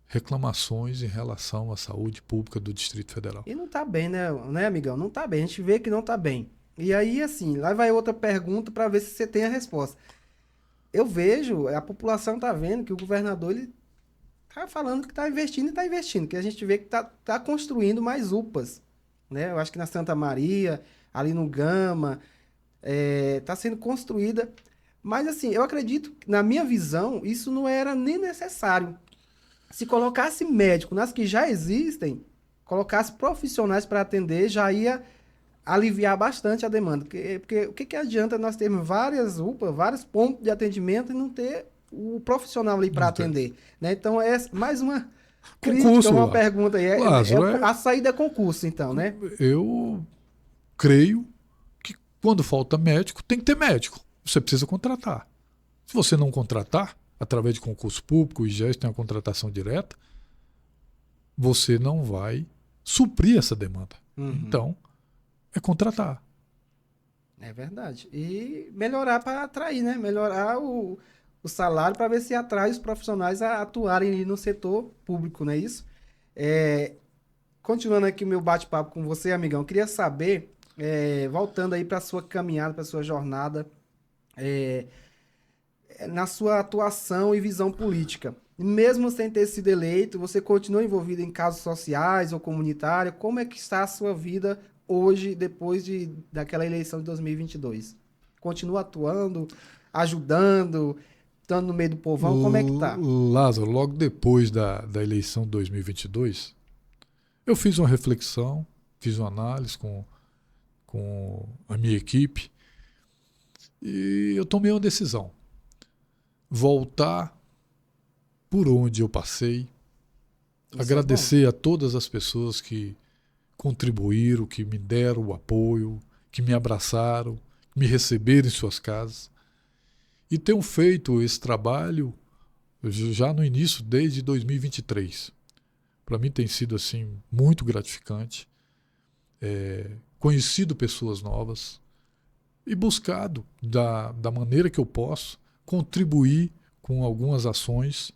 reclamações em relação à saúde pública do Distrito Federal. E não tá bem, né, amigão? Não tá bem. A gente vê que não tá bem. E aí, assim, lá vai outra pergunta para ver se você tem a resposta. Eu vejo, a população tá vendo que o governador, ele tá falando que tá investindo e tá investindo, que a gente vê que tá construindo mais UPAs, né? Eu acho que na Santa Maria, ali no Gama, tá sendo construída. Mas, assim, eu acredito, na minha visão, isso não era nem necessário. Se colocasse médico nas que já existem, colocasse profissionais para atender, já ia aliviar bastante a demanda. Porque o que adianta nós termos várias UPAs, vários pontos de atendimento e não ter o profissional ali para atender? Né? Então, é mais uma crítica, uma pergunta aí. A saída é concurso, então, né? Eu creio que quando falta médico, tem que ter médico. Você precisa contratar. Se você não contratar, através de concurso público, o IGES tem a contratação direta, você não vai suprir essa demanda. Então, é contratar. É verdade. E melhorar para atrair, né? Melhorar o salário para ver se atrai os profissionais a atuarem ali no setor público, não é isso? Continuando aqui o meu bate-papo com você, amigão, queria saber, voltando aí para a sua caminhada, para a sua jornada, na sua atuação e visão política. Mesmo sem ter sido eleito, você continua envolvido em causas sociais ou comunitárias? Como é que está a sua vida hoje, depois daquela eleição de 2022? Continua atuando, ajudando, estando no meio do povão? Como é que tá? Lázaro, logo depois da eleição de 2022, eu fiz uma reflexão, fiz uma análise com a minha equipe e eu tomei uma decisão. Voltar por onde eu passei, agradecer a todas as pessoas que contribuíram, que me deram o apoio, que me abraçaram, que me receberam em suas casas. E tenho feito esse trabalho já no início, desde 2023. Para mim tem sido assim muito gratificante. Conhecido pessoas novas e buscado da maneira que eu posso contribuir com algumas ações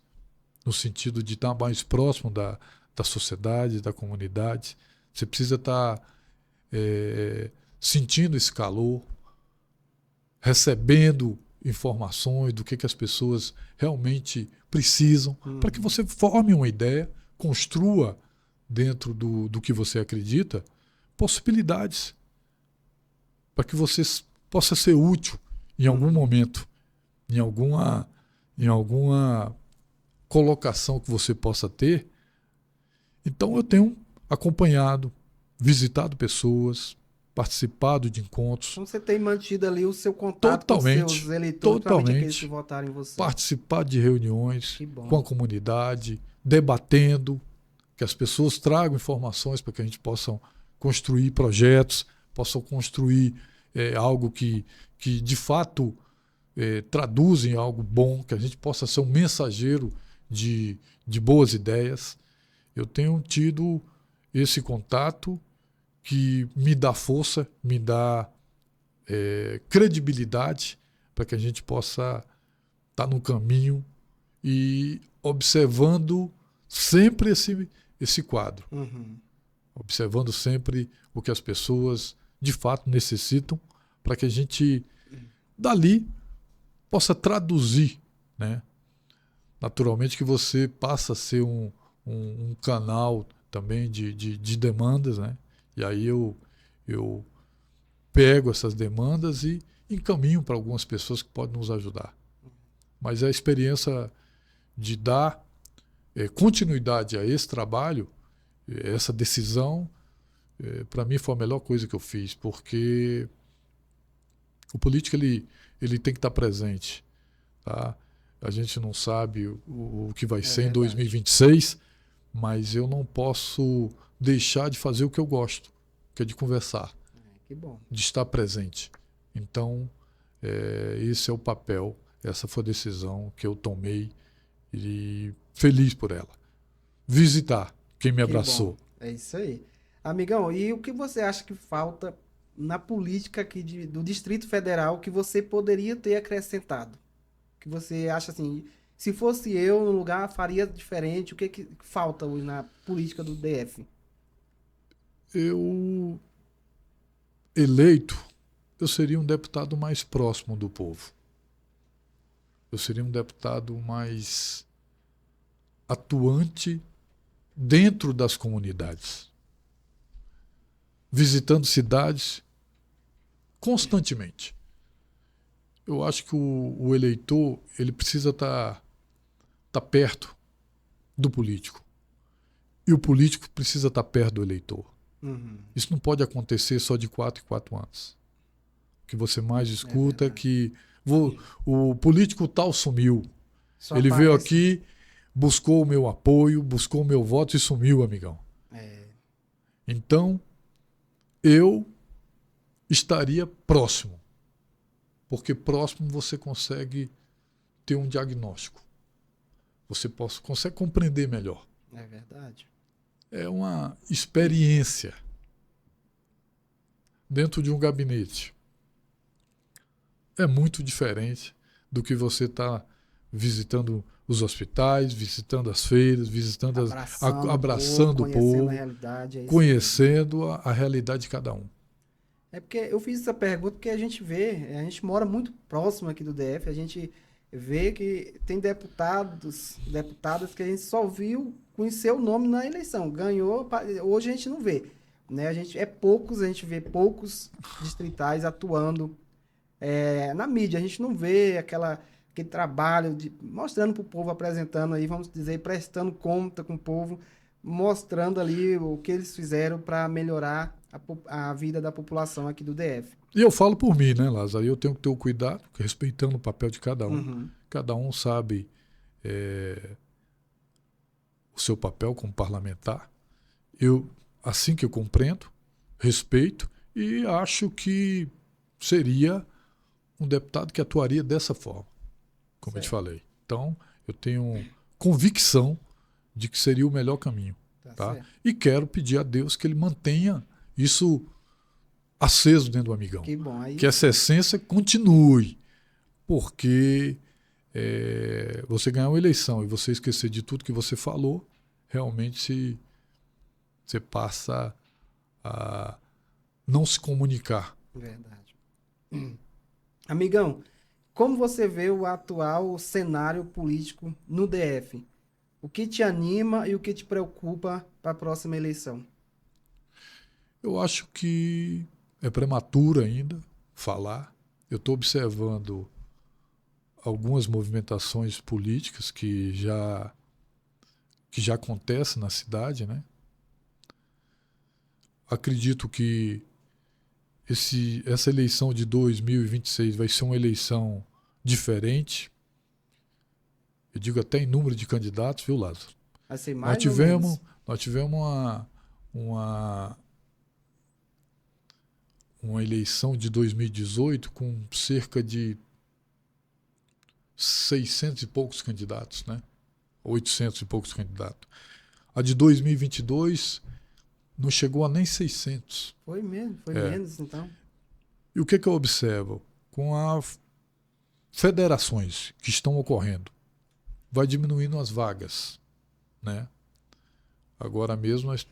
no sentido de estar mais próximo da sociedade, da comunidade. Você precisa estar sentindo esse calor, recebendo informações do que as pessoas realmente precisam, para que você forme uma ideia, construa dentro do que você acredita possibilidades para que você possa ser útil em algum momento, em alguma colocação que você possa ter. Então eu tenho acompanhado, visitado pessoas, participado de encontros. Então você tem mantido ali o seu contato com os seus eleitores, principalmente aqueles que votaram em você. Participado de reuniões com a comunidade, debatendo, que as pessoas tragam informações para que a gente possa construir projetos, possam construir algo que de fato traduz em algo bom, que a gente possa ser um mensageiro de boas ideias. Eu tenho tido esse contato que me dá força, me dá credibilidade para que a gente possa estar no caminho e observando sempre esse quadro. Uhum. Observando sempre o que as pessoas de fato necessitam para que a gente, dali, possa traduzir, né? Naturalmente que você passa a ser um canal também de demandas, né? E aí eu pego essas demandas e encaminho para algumas pessoas que podem nos ajudar. Mas a experiência de dar continuidade a esse trabalho, essa decisão, para mim foi a melhor coisa que eu fiz, porque o político ele tem que estar presente, tá? A gente não sabe o que vai ser em 2026, mas eu não posso deixar de fazer o que eu gosto, que é de conversar, que bom. de estar presente. Então, esse é o papel, essa foi a decisão que eu tomei e feliz por ela. Visitar quem me abraçou. Bom. É isso aí. Amigão, e o que você acha que falta na política aqui do Distrito Federal que você poderia ter acrescentado? Que você acha assim, se fosse eu no lugar, faria diferente? O que falta hoje na política do DF? Eu, eleito, eu seria um deputado mais próximo do povo. Eu seria um deputado mais atuante dentro das comunidades, visitando cidades constantemente. Eu acho que o eleitor ele precisa estar perto do político. E o político precisa estar perto do eleitor. Uhum. Isso não pode acontecer só de 4 em 4 anos. O que você mais escuta é que o político tal sumiu. Só ele aparece. veio aqui, buscou o meu apoio, buscou o meu voto e sumiu, amigão. Então, eu estaria próximo. Porque próximo você consegue ter um diagnóstico. Você consegue compreender melhor. É verdade. É uma experiência dentro de um gabinete. É muito diferente do que você está visitando os hospitais, visitando as feiras, visitando abraçando o povo, conhecendo a realidade. Conhecendo a realidade de cada um. É porque eu fiz essa pergunta porque a gente gente mora muito próximo aqui do DF, a gente vê que tem deputadas que a gente só conheceu o nome na eleição, ganhou, hoje a gente não vê, né? A gente vê poucos distritais atuando na mídia, a gente não vê aquele trabalho mostrando para o povo, apresentando aí, vamos dizer, prestando conta com o povo, mostrando ali o que eles fizeram para melhorar a vida da população aqui do DF. E eu falo por mim, né, Lázaro? Eu tenho que ter o cuidado, respeitando o papel de cada um. Uhum. Cada um sabe o seu papel como parlamentar. Eu, assim que eu compreendo, respeito e acho que seria um deputado que atuaria dessa forma, como eu te falei. Então, eu tenho convicção de que seria o melhor caminho. Tá? E quero pedir a Deus que ele mantenha isso aceso dentro do amigão. Que bom. Aí... Que essa essência continue. Porque você ganhar uma eleição e você esquecer de tudo que você falou, realmente você passa a não se comunicar. Verdade. Amigão, como você vê o atual cenário político no DF? O que te anima e o que te preocupa para a próxima eleição? Eu acho que é prematuro ainda falar. Eu estou observando algumas movimentações políticas que já acontecem na cidade, né? Acredito que essa eleição de 2026 vai ser uma eleição diferente. Eu digo até em número de candidatos, viu, Lázaro? Vai ser mais nós tivemos uma uma eleição de 2018 com cerca de 600 e poucos candidatos, né? 800 e poucos candidatos. A de 2022 não chegou a nem 600. Foi mesmo, foi menos, então. E o que eu observo? Com as federações que estão ocorrendo, vai diminuindo as vagas, né? Agora mesmo nós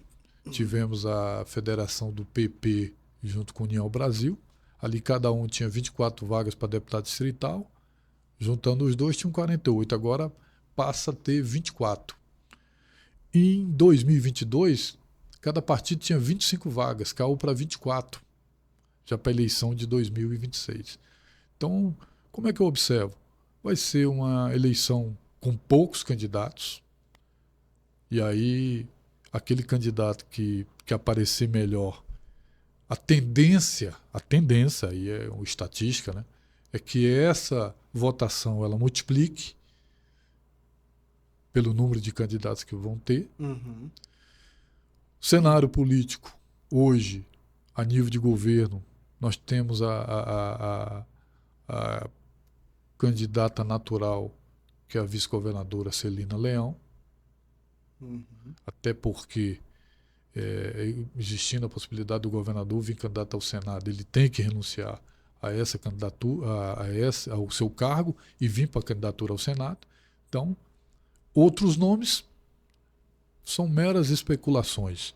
tivemos a federação do PP junto com a União Brasil. Ali cada um tinha 24 vagas para deputado distrital. Juntando os dois, tinham 48. Agora passa a ter 24. E em 2022, cada partido tinha 25 vagas, caiu para 24, já para a eleição de 2026. Então, como é que eu observo? Vai ser uma eleição com poucos candidatos, e aí aquele candidato que aparecer melhor, a tendência, aí é uma estatística, né? É que essa votação ela multiplique pelo número de candidatos que vão ter. Uhum. O cenário político, hoje, a nível de governo, nós temos a candidata natural, que é a vice-governadora Celina Leão, Uhum. até porque, existindo a possibilidade do governador vir candidato ao Senado, ele tem que renunciar a essa candidatura, ao seu cargo e vir para a candidatura ao Senado. Então, outros nomes são meras especulações.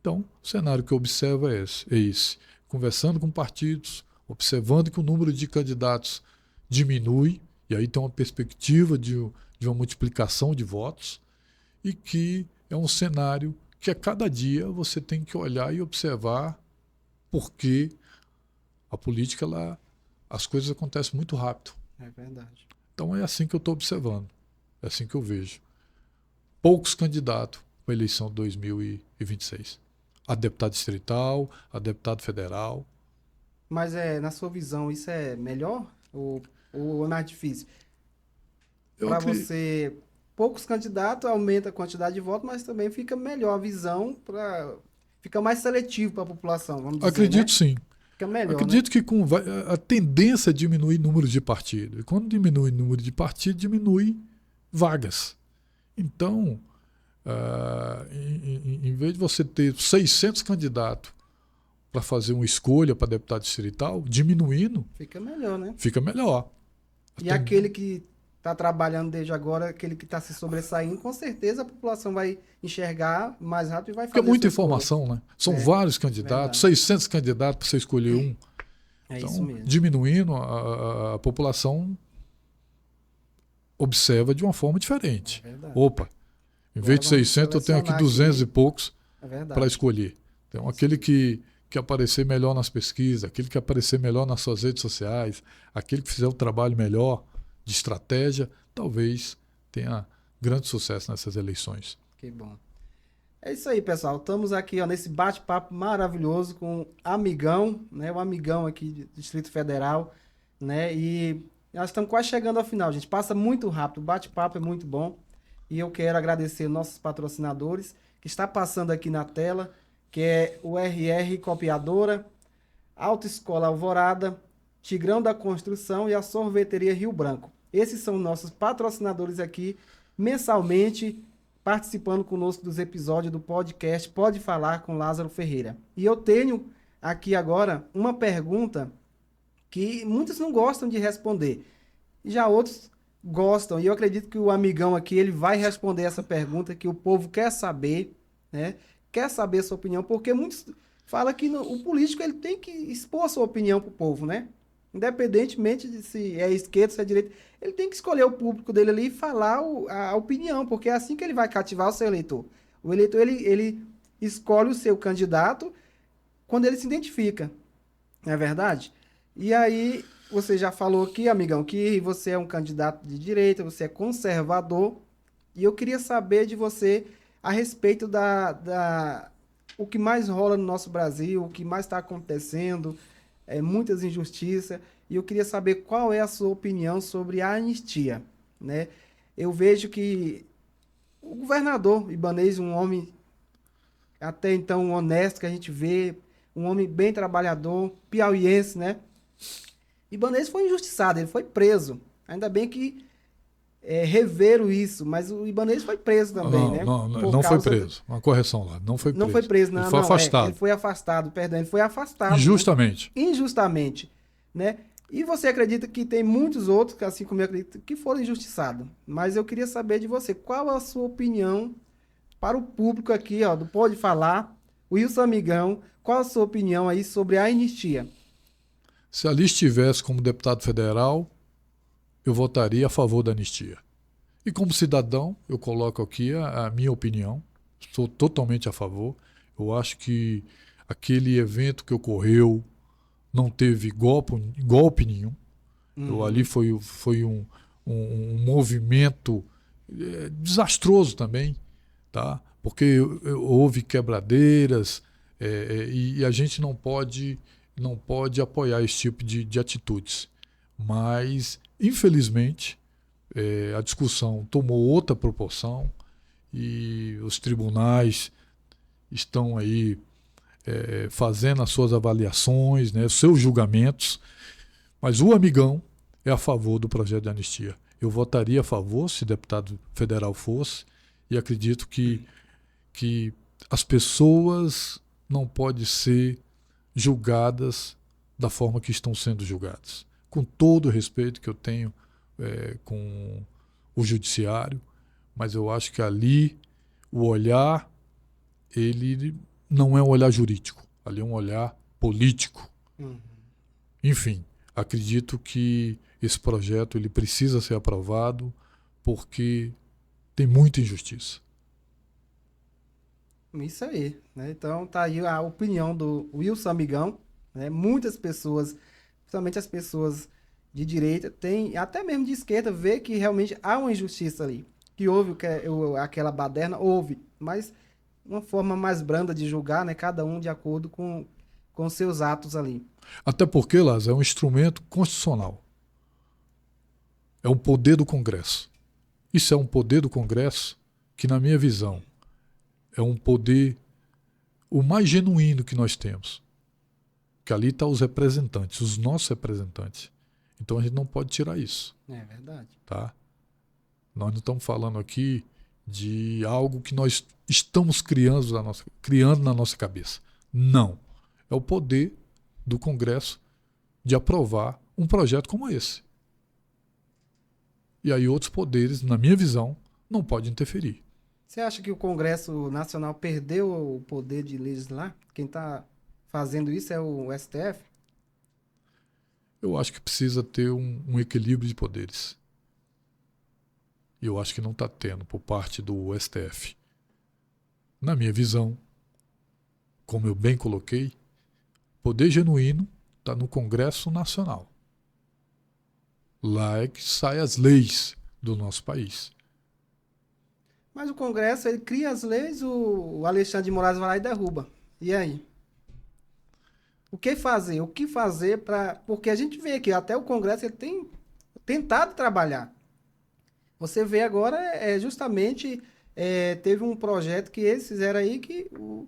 Então, o cenário que eu observo é esse. Conversando com partidos, observando que o número de candidatos diminui, e aí tem uma perspectiva de uma multiplicação de votos, e que é um cenário que a cada dia você tem que olhar e observar, porque a política, as coisas acontecem muito rápido. É verdade. Então é assim que eu estou observando, é assim que eu vejo. Poucos candidatos para a eleição de 2026. A deputado distrital, a deputado federal. Mas na sua visão, isso é melhor ou é mais difícil? Para você, poucos candidatos aumenta a quantidade de votos, mas também fica melhor a visão, fica mais seletivo para a população, vamos dizer. Acredito, né? sim. Fica melhor, acredito, né? Que a tendência é diminuir o número de partidos. E quando diminui o número de partidos, diminui vagas. Então, em vez de você ter 600 candidatos para fazer uma escolha para deputado distrital, diminuindo... Fica melhor, né? Fica melhor. E aquele que está trabalhando desde agora, aquele que está se sobressaindo, com certeza a população vai enxergar mais rápido e vai fazer. Porque é muita informação, né? São vários candidatos, verdade. 600 candidatos para você escolher um. É então, isso mesmo. Diminuindo, a população observa de uma forma diferente. Opa, em vez de 600, eu tenho aqui 200 e poucos para escolher. Então, aquele que aparecer melhor nas pesquisas, aquele que aparecer melhor nas suas redes sociais, aquele que fizer o trabalho melhor de estratégia, talvez tenha grande sucesso nessas eleições. Que bom. É isso aí, pessoal. Estamos aqui nesse bate-papo maravilhoso com o Amigão, né? O Amigão aqui do Distrito Federal, né? E nós estamos quase chegando ao final, gente. Passa muito rápido, o bate-papo é muito bom. E eu quero agradecer nossos patrocinadores, que está passando aqui na tela, que é o RR Copiadora, Autoescola Alvorada, Tigrão da Construção e a Sorveteria Rio Branco. Esses são nossos patrocinadores aqui, mensalmente, participando conosco dos episódios do podcast Pode Falar com Lázaro Ferreira. E eu tenho aqui agora uma pergunta que muitos não gostam de responder, já outros gostam. E eu acredito que o Amigão aqui ele vai responder essa pergunta que o povo quer saber, né? Quer saber a sua opinião, porque muitos falam que o político ele tem que expor a sua opinião para o povo, né? Independentemente de se é esquerda, se é direita, ele tem que escolher o público dele ali e falar a opinião, porque é assim que ele vai cativar o seu eleitor. O eleitor, ele escolhe o seu candidato quando ele se identifica, não é verdade? E aí, você já falou aqui, amigão, que você é um candidato de direita, você é conservador, e eu queria saber de você a respeito o que mais rola no nosso Brasil, o que mais está acontecendo, muitas injustiças, e eu queria saber qual é a sua opinião sobre a anistia, né? Eu vejo que o governador Ibanez, um homem até então honesto, que a gente vê um homem bem trabalhador, piauiense, né? Ibanez foi injustiçado, ele foi preso. Ainda bem que reveram isso, mas o Ibanez foi preso também, né? Não foi preso. Uma correção lá, não foi preso. Não foi preso, não. Ele foi afastado. Ele foi afastado, perdão. Ele foi afastado. Injustamente. Né? Injustamente, né? E você acredita que tem muitos outros, assim como eu acredito, que foram injustiçados. Mas eu queria saber de você, qual a sua opinião para o público aqui, ó, do Pode Falar, o Wilson Amigão, qual a sua opinião aí sobre a anistia? Se ali estivesse como deputado federal, eu votaria a favor da anistia. E como cidadão, eu coloco aqui a minha opinião, sou totalmente a favor. Eu acho que aquele evento que ocorreu não teve golpe nenhum. Ali foi um movimento desastroso também, tá? Porque houve quebradeiras e a gente não pode apoiar esse tipo de atitudes. Mas, infelizmente, a discussão tomou outra proporção e os tribunais estão aí fazendo as suas avaliações, né, seus julgamentos, mas o Amigão é a favor do projeto de anistia. Eu votaria a favor se deputado federal fosse, e acredito que as pessoas não podem ser julgadas da forma que estão sendo julgadas. Com todo o respeito que eu tenho com o judiciário, mas eu acho que ali o olhar, ele não é um olhar jurídico, ali é um olhar político. Enfim, acredito que esse projeto ele precisa ser aprovado porque tem muita injustiça. Isso aí, né? Então tá aí a opinião do Wilson Amigão, né? Muitas pessoas, principalmente as pessoas de direita, até mesmo de esquerda, vê que realmente há uma injustiça ali. Que houve aquela baderna, houve, mas uma forma mais branda de julgar, né? Cada um de acordo com seus atos ali. Até porque, Lázaro, é um instrumento constitucional. É um poder do Congresso. Isso é um poder do Congresso que, na minha visão, é um poder o mais genuíno que nós temos. Que ali estão os representantes, os nossos representantes. Então a gente não pode tirar isso. É verdade. Tá? Nós não estamos falando aqui de algo que nós estamos criando na nossa cabeça. Não. É o poder do Congresso de aprovar um projeto como esse. E aí outros poderes, na minha visão, não podem interferir. Você acha que o Congresso Nacional perdeu o poder de legislar? Quem está fazendo isso é o STF? Eu acho que precisa ter um equilíbrio de poderes. E eu acho que não está tendo por parte do STF. Na minha visão, como eu bem coloquei, poder genuíno está no Congresso Nacional. Lá é que saem as leis do nosso país. Mas o Congresso, ele cria as leis, o Alexandre de Moraes vai lá e derruba. E aí? O que fazer? O que fazer para... Porque a gente vê que até o Congresso ele tem tentado trabalhar. Você vê agora, justamente, teve um projeto que eles fizeram aí que o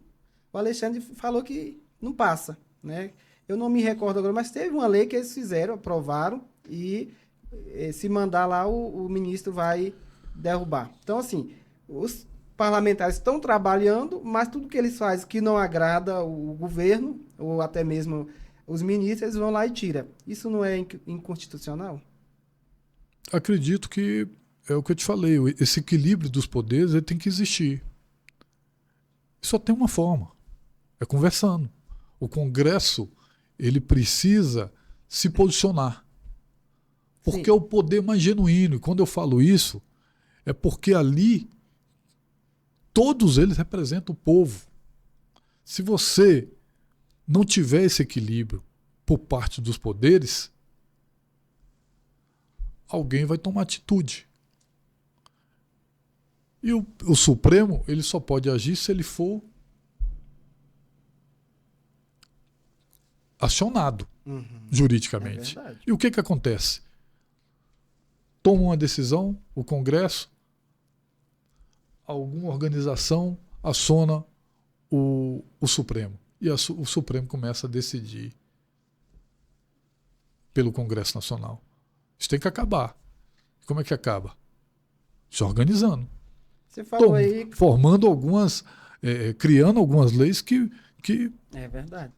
Alexandre falou que não passa, né? Eu não me recordo agora, mas teve uma lei que eles fizeram, aprovaram, e se mandar lá, o ministro vai derrubar. Então, assim, os parlamentares estão trabalhando, mas tudo que eles fazem que não agrada o governo, ou até mesmo os ministros, eles vão lá e tiram. Isso não é inconstitucional? Acredito que é o que eu te falei, esse equilíbrio dos poderes ele tem que existir. Só tem uma forma, é conversando. O Congresso ele precisa se posicionar, porque Sim. é o poder mais genuíno. E quando eu falo isso, é porque ali todos eles representam o povo. Se você não tiver esse equilíbrio por parte dos poderes, alguém vai tomar atitude. E o Supremo ele só pode agir se ele for acionado juridicamente. E o que acontece? Toma uma decisão, o Congresso, alguma organização aciona o Supremo. e o Supremo começa a decidir pelo Congresso Nacional. Isso tem que acabar. Como é que acaba? Se organizando. Você falou aí... Formando criando algumas leis que... É verdade.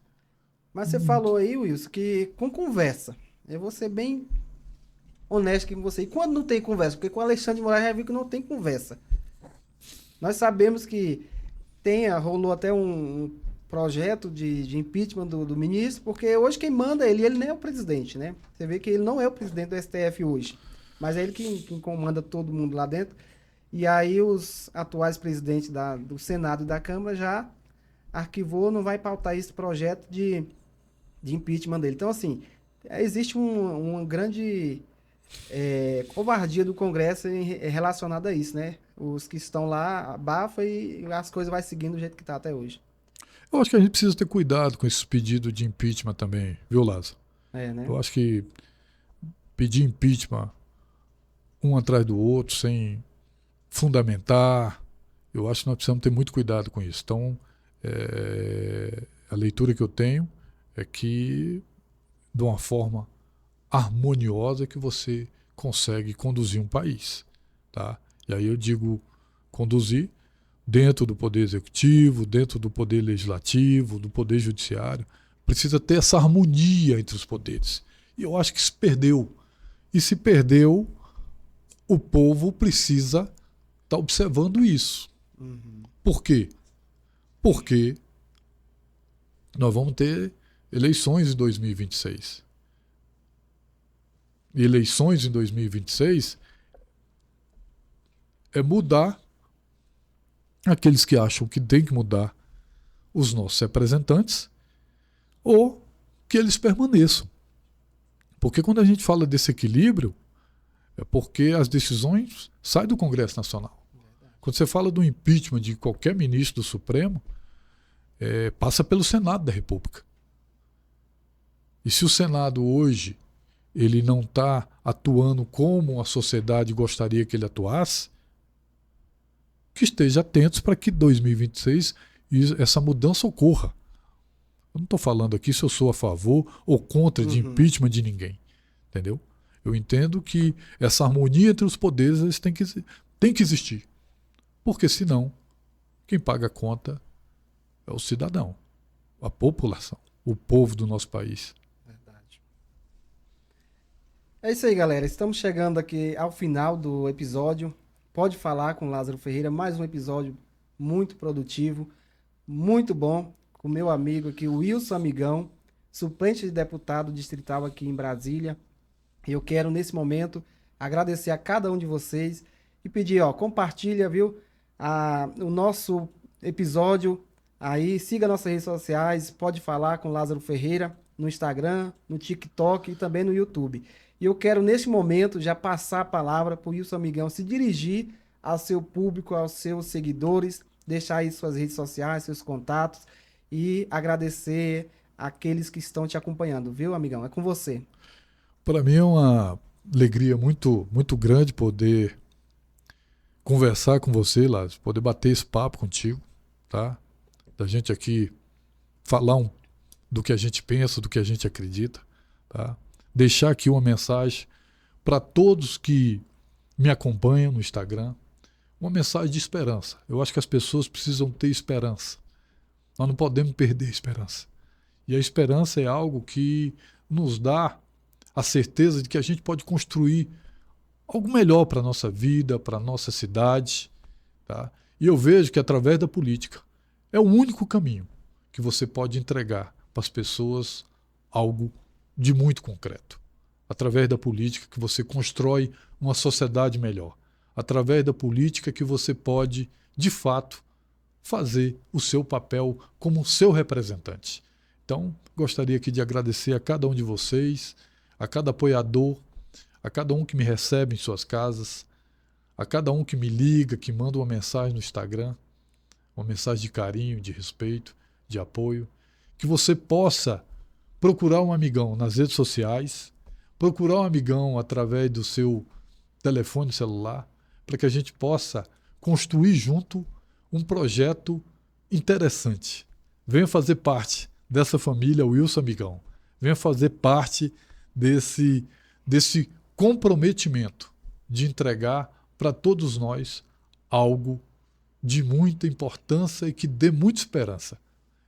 Mas você falou aí, Wilson, que com conversa. Eu vou ser bem honesto com você. E quando não tem conversa? Porque com o Alexandre de Moraes já viu que não tem conversa. Nós sabemos que rolou até um projeto de impeachment do ministro, porque hoje quem manda ele nem é o presidente, né? Você vê que ele não é o presidente do STF hoje, mas é ele quem comanda todo mundo lá dentro. E aí os atuais presidentes do Senado e da Câmara já arquivou, não vai pautar esse projeto de impeachment dele. Então, assim, existe uma grande covardia do Congresso relacionada a isso, né? Os que estão lá abafam e as coisas vão seguindo do jeito que está até hoje. Eu acho que a gente precisa ter cuidado com esses pedidos de impeachment também, viu, Lázaro? Né? Eu acho que pedir impeachment um atrás do outro, sem fundamentar, eu acho que nós precisamos ter muito cuidado com isso. Então, a leitura que eu tenho é que, de uma forma harmoniosa, que você consegue conduzir um país. Tá? E aí eu digo conduzir dentro do Poder Executivo, dentro do Poder Legislativo, do Poder Judiciário. Precisa ter essa harmonia entre os poderes. E eu acho que se perdeu. E se perdeu, o povo precisa estar observando isso. Uhum. Por quê? Porque nós vamos ter eleições em 2026. E eleições em 2026 é mudar aqueles que acham que tem que mudar os nossos representantes ou que eles permaneçam. Porque quando a gente fala desse equilíbrio, é porque as decisões saem do Congresso Nacional. Quando você fala do impeachment de qualquer ministro do Supremo, passa pelo Senado da República. E se o Senado hoje ele não está atuando como a sociedade gostaria que ele atuasse, que esteja atentos para que 2026 essa mudança ocorra. Eu não estou falando aqui se eu sou a favor ou contra de impeachment de ninguém. Entendeu? Eu entendo que essa harmonia entre os poderes tem que existir. Porque senão, quem paga a conta é o cidadão, a população, o povo do nosso país. Verdade. É isso aí, galera. Estamos chegando aqui ao final do episódio. Pode falar com Lázaro Ferreira. Mais um episódio muito produtivo, muito bom, com meu amigo aqui, o Wilson Amigão, suplente de deputado distrital aqui em Brasília. E eu quero, nesse momento, agradecer a cada um de vocês e pedir, compartilha, viu, o nosso episódio aí, siga nossas redes sociais, pode falar com Lázaro Ferreira no Instagram, no TikTok e também no YouTube. E eu quero, neste momento, já passar a palavra para o Wilson Amigão se dirigir ao seu público, aos seus seguidores, deixar aí suas redes sociais, seus contatos e agradecer aqueles que estão te acompanhando, viu, amigão? É com você. Para mim é uma alegria muito, muito grande poder conversar com você, Lázaro, poder bater esse papo contigo, tá? Da gente aqui falar do que a gente pensa, do que a gente acredita, tá? Deixar aqui uma mensagem para todos que me acompanham no Instagram, uma mensagem de esperança. Eu acho que as pessoas precisam ter esperança. Nós não podemos perder a esperança. E a esperança é algo que nos dá a certeza de que a gente pode construir algo melhor para a nossa vida, para a nossa cidade. Tá? E eu vejo que através da política é o único caminho que você pode entregar para as pessoas algo de muito concreto. Através da política que você constrói uma sociedade melhor. Através da política que você pode, de fato, fazer o seu papel como seu representante. Então, gostaria aqui de agradecer a cada um de vocês, a cada apoiador, a cada um que me recebe em suas casas, a cada um que me liga, que manda uma mensagem no Instagram, uma mensagem de carinho, de respeito, de apoio, que você possa procurar um amigão nas redes sociais, procurar um amigão através do seu telefone celular, para que a gente possa construir junto um projeto interessante, venha fazer parte dessa família Wilson Amigão. Venha fazer parte desse comprometimento de entregar para todos nós algo de muita importância e que dê muita esperança.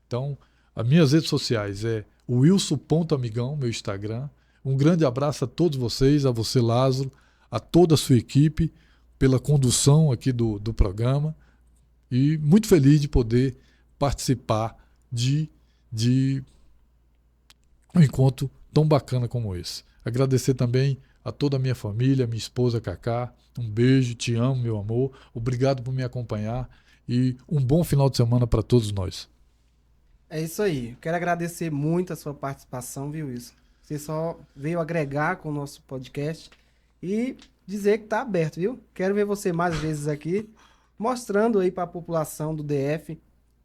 Então, as minhas redes sociais é wilson.amigão, meu Instagram. Um grande abraço a todos vocês, a você, Lázaro, a toda a sua equipe, pela condução aqui do programa. E muito feliz de poder participar de um encontro tão bacana como esse. Agradecer também a toda a minha família, minha esposa Cacá. Um beijo, te amo, meu amor. Obrigado por me acompanhar e um bom final de semana para todos nós. É isso aí. Quero agradecer muito a sua participação, viu, Wilson? Você só veio agregar com o nosso podcast e dizer que está aberto, viu? Quero ver você mais vezes aqui, mostrando aí para a população do DF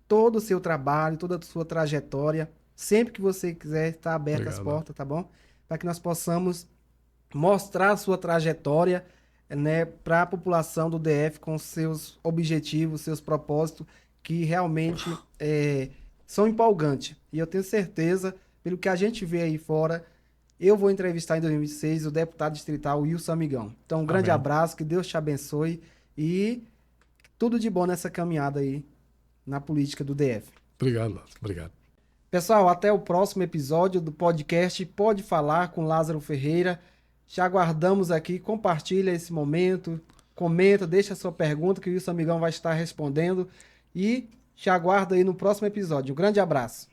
todo o seu trabalho, toda a sua trajetória. Sempre que você quiser, está aberta as portas, tá bom? Para que nós possamos mostrar a sua trajetória, né, para a população do DF com seus objetivos, seus propósitos, que realmente são empolgantes. E eu tenho certeza, pelo que a gente vê aí fora, eu vou entrevistar em 2026 o deputado distrital Wilson Amigão. Então, um grande abraço, que Deus te abençoe e tudo de bom nessa caminhada aí na política do DF. Obrigado, Lázaro. Obrigado. Pessoal, até o próximo episódio do podcast Pode Falar com Lázaro Ferreira. Te aguardamos aqui, compartilha esse momento, comenta, deixa a sua pergunta que o Wilson Amigão vai estar respondendo e te aguardo aí no próximo episódio. Um grande abraço.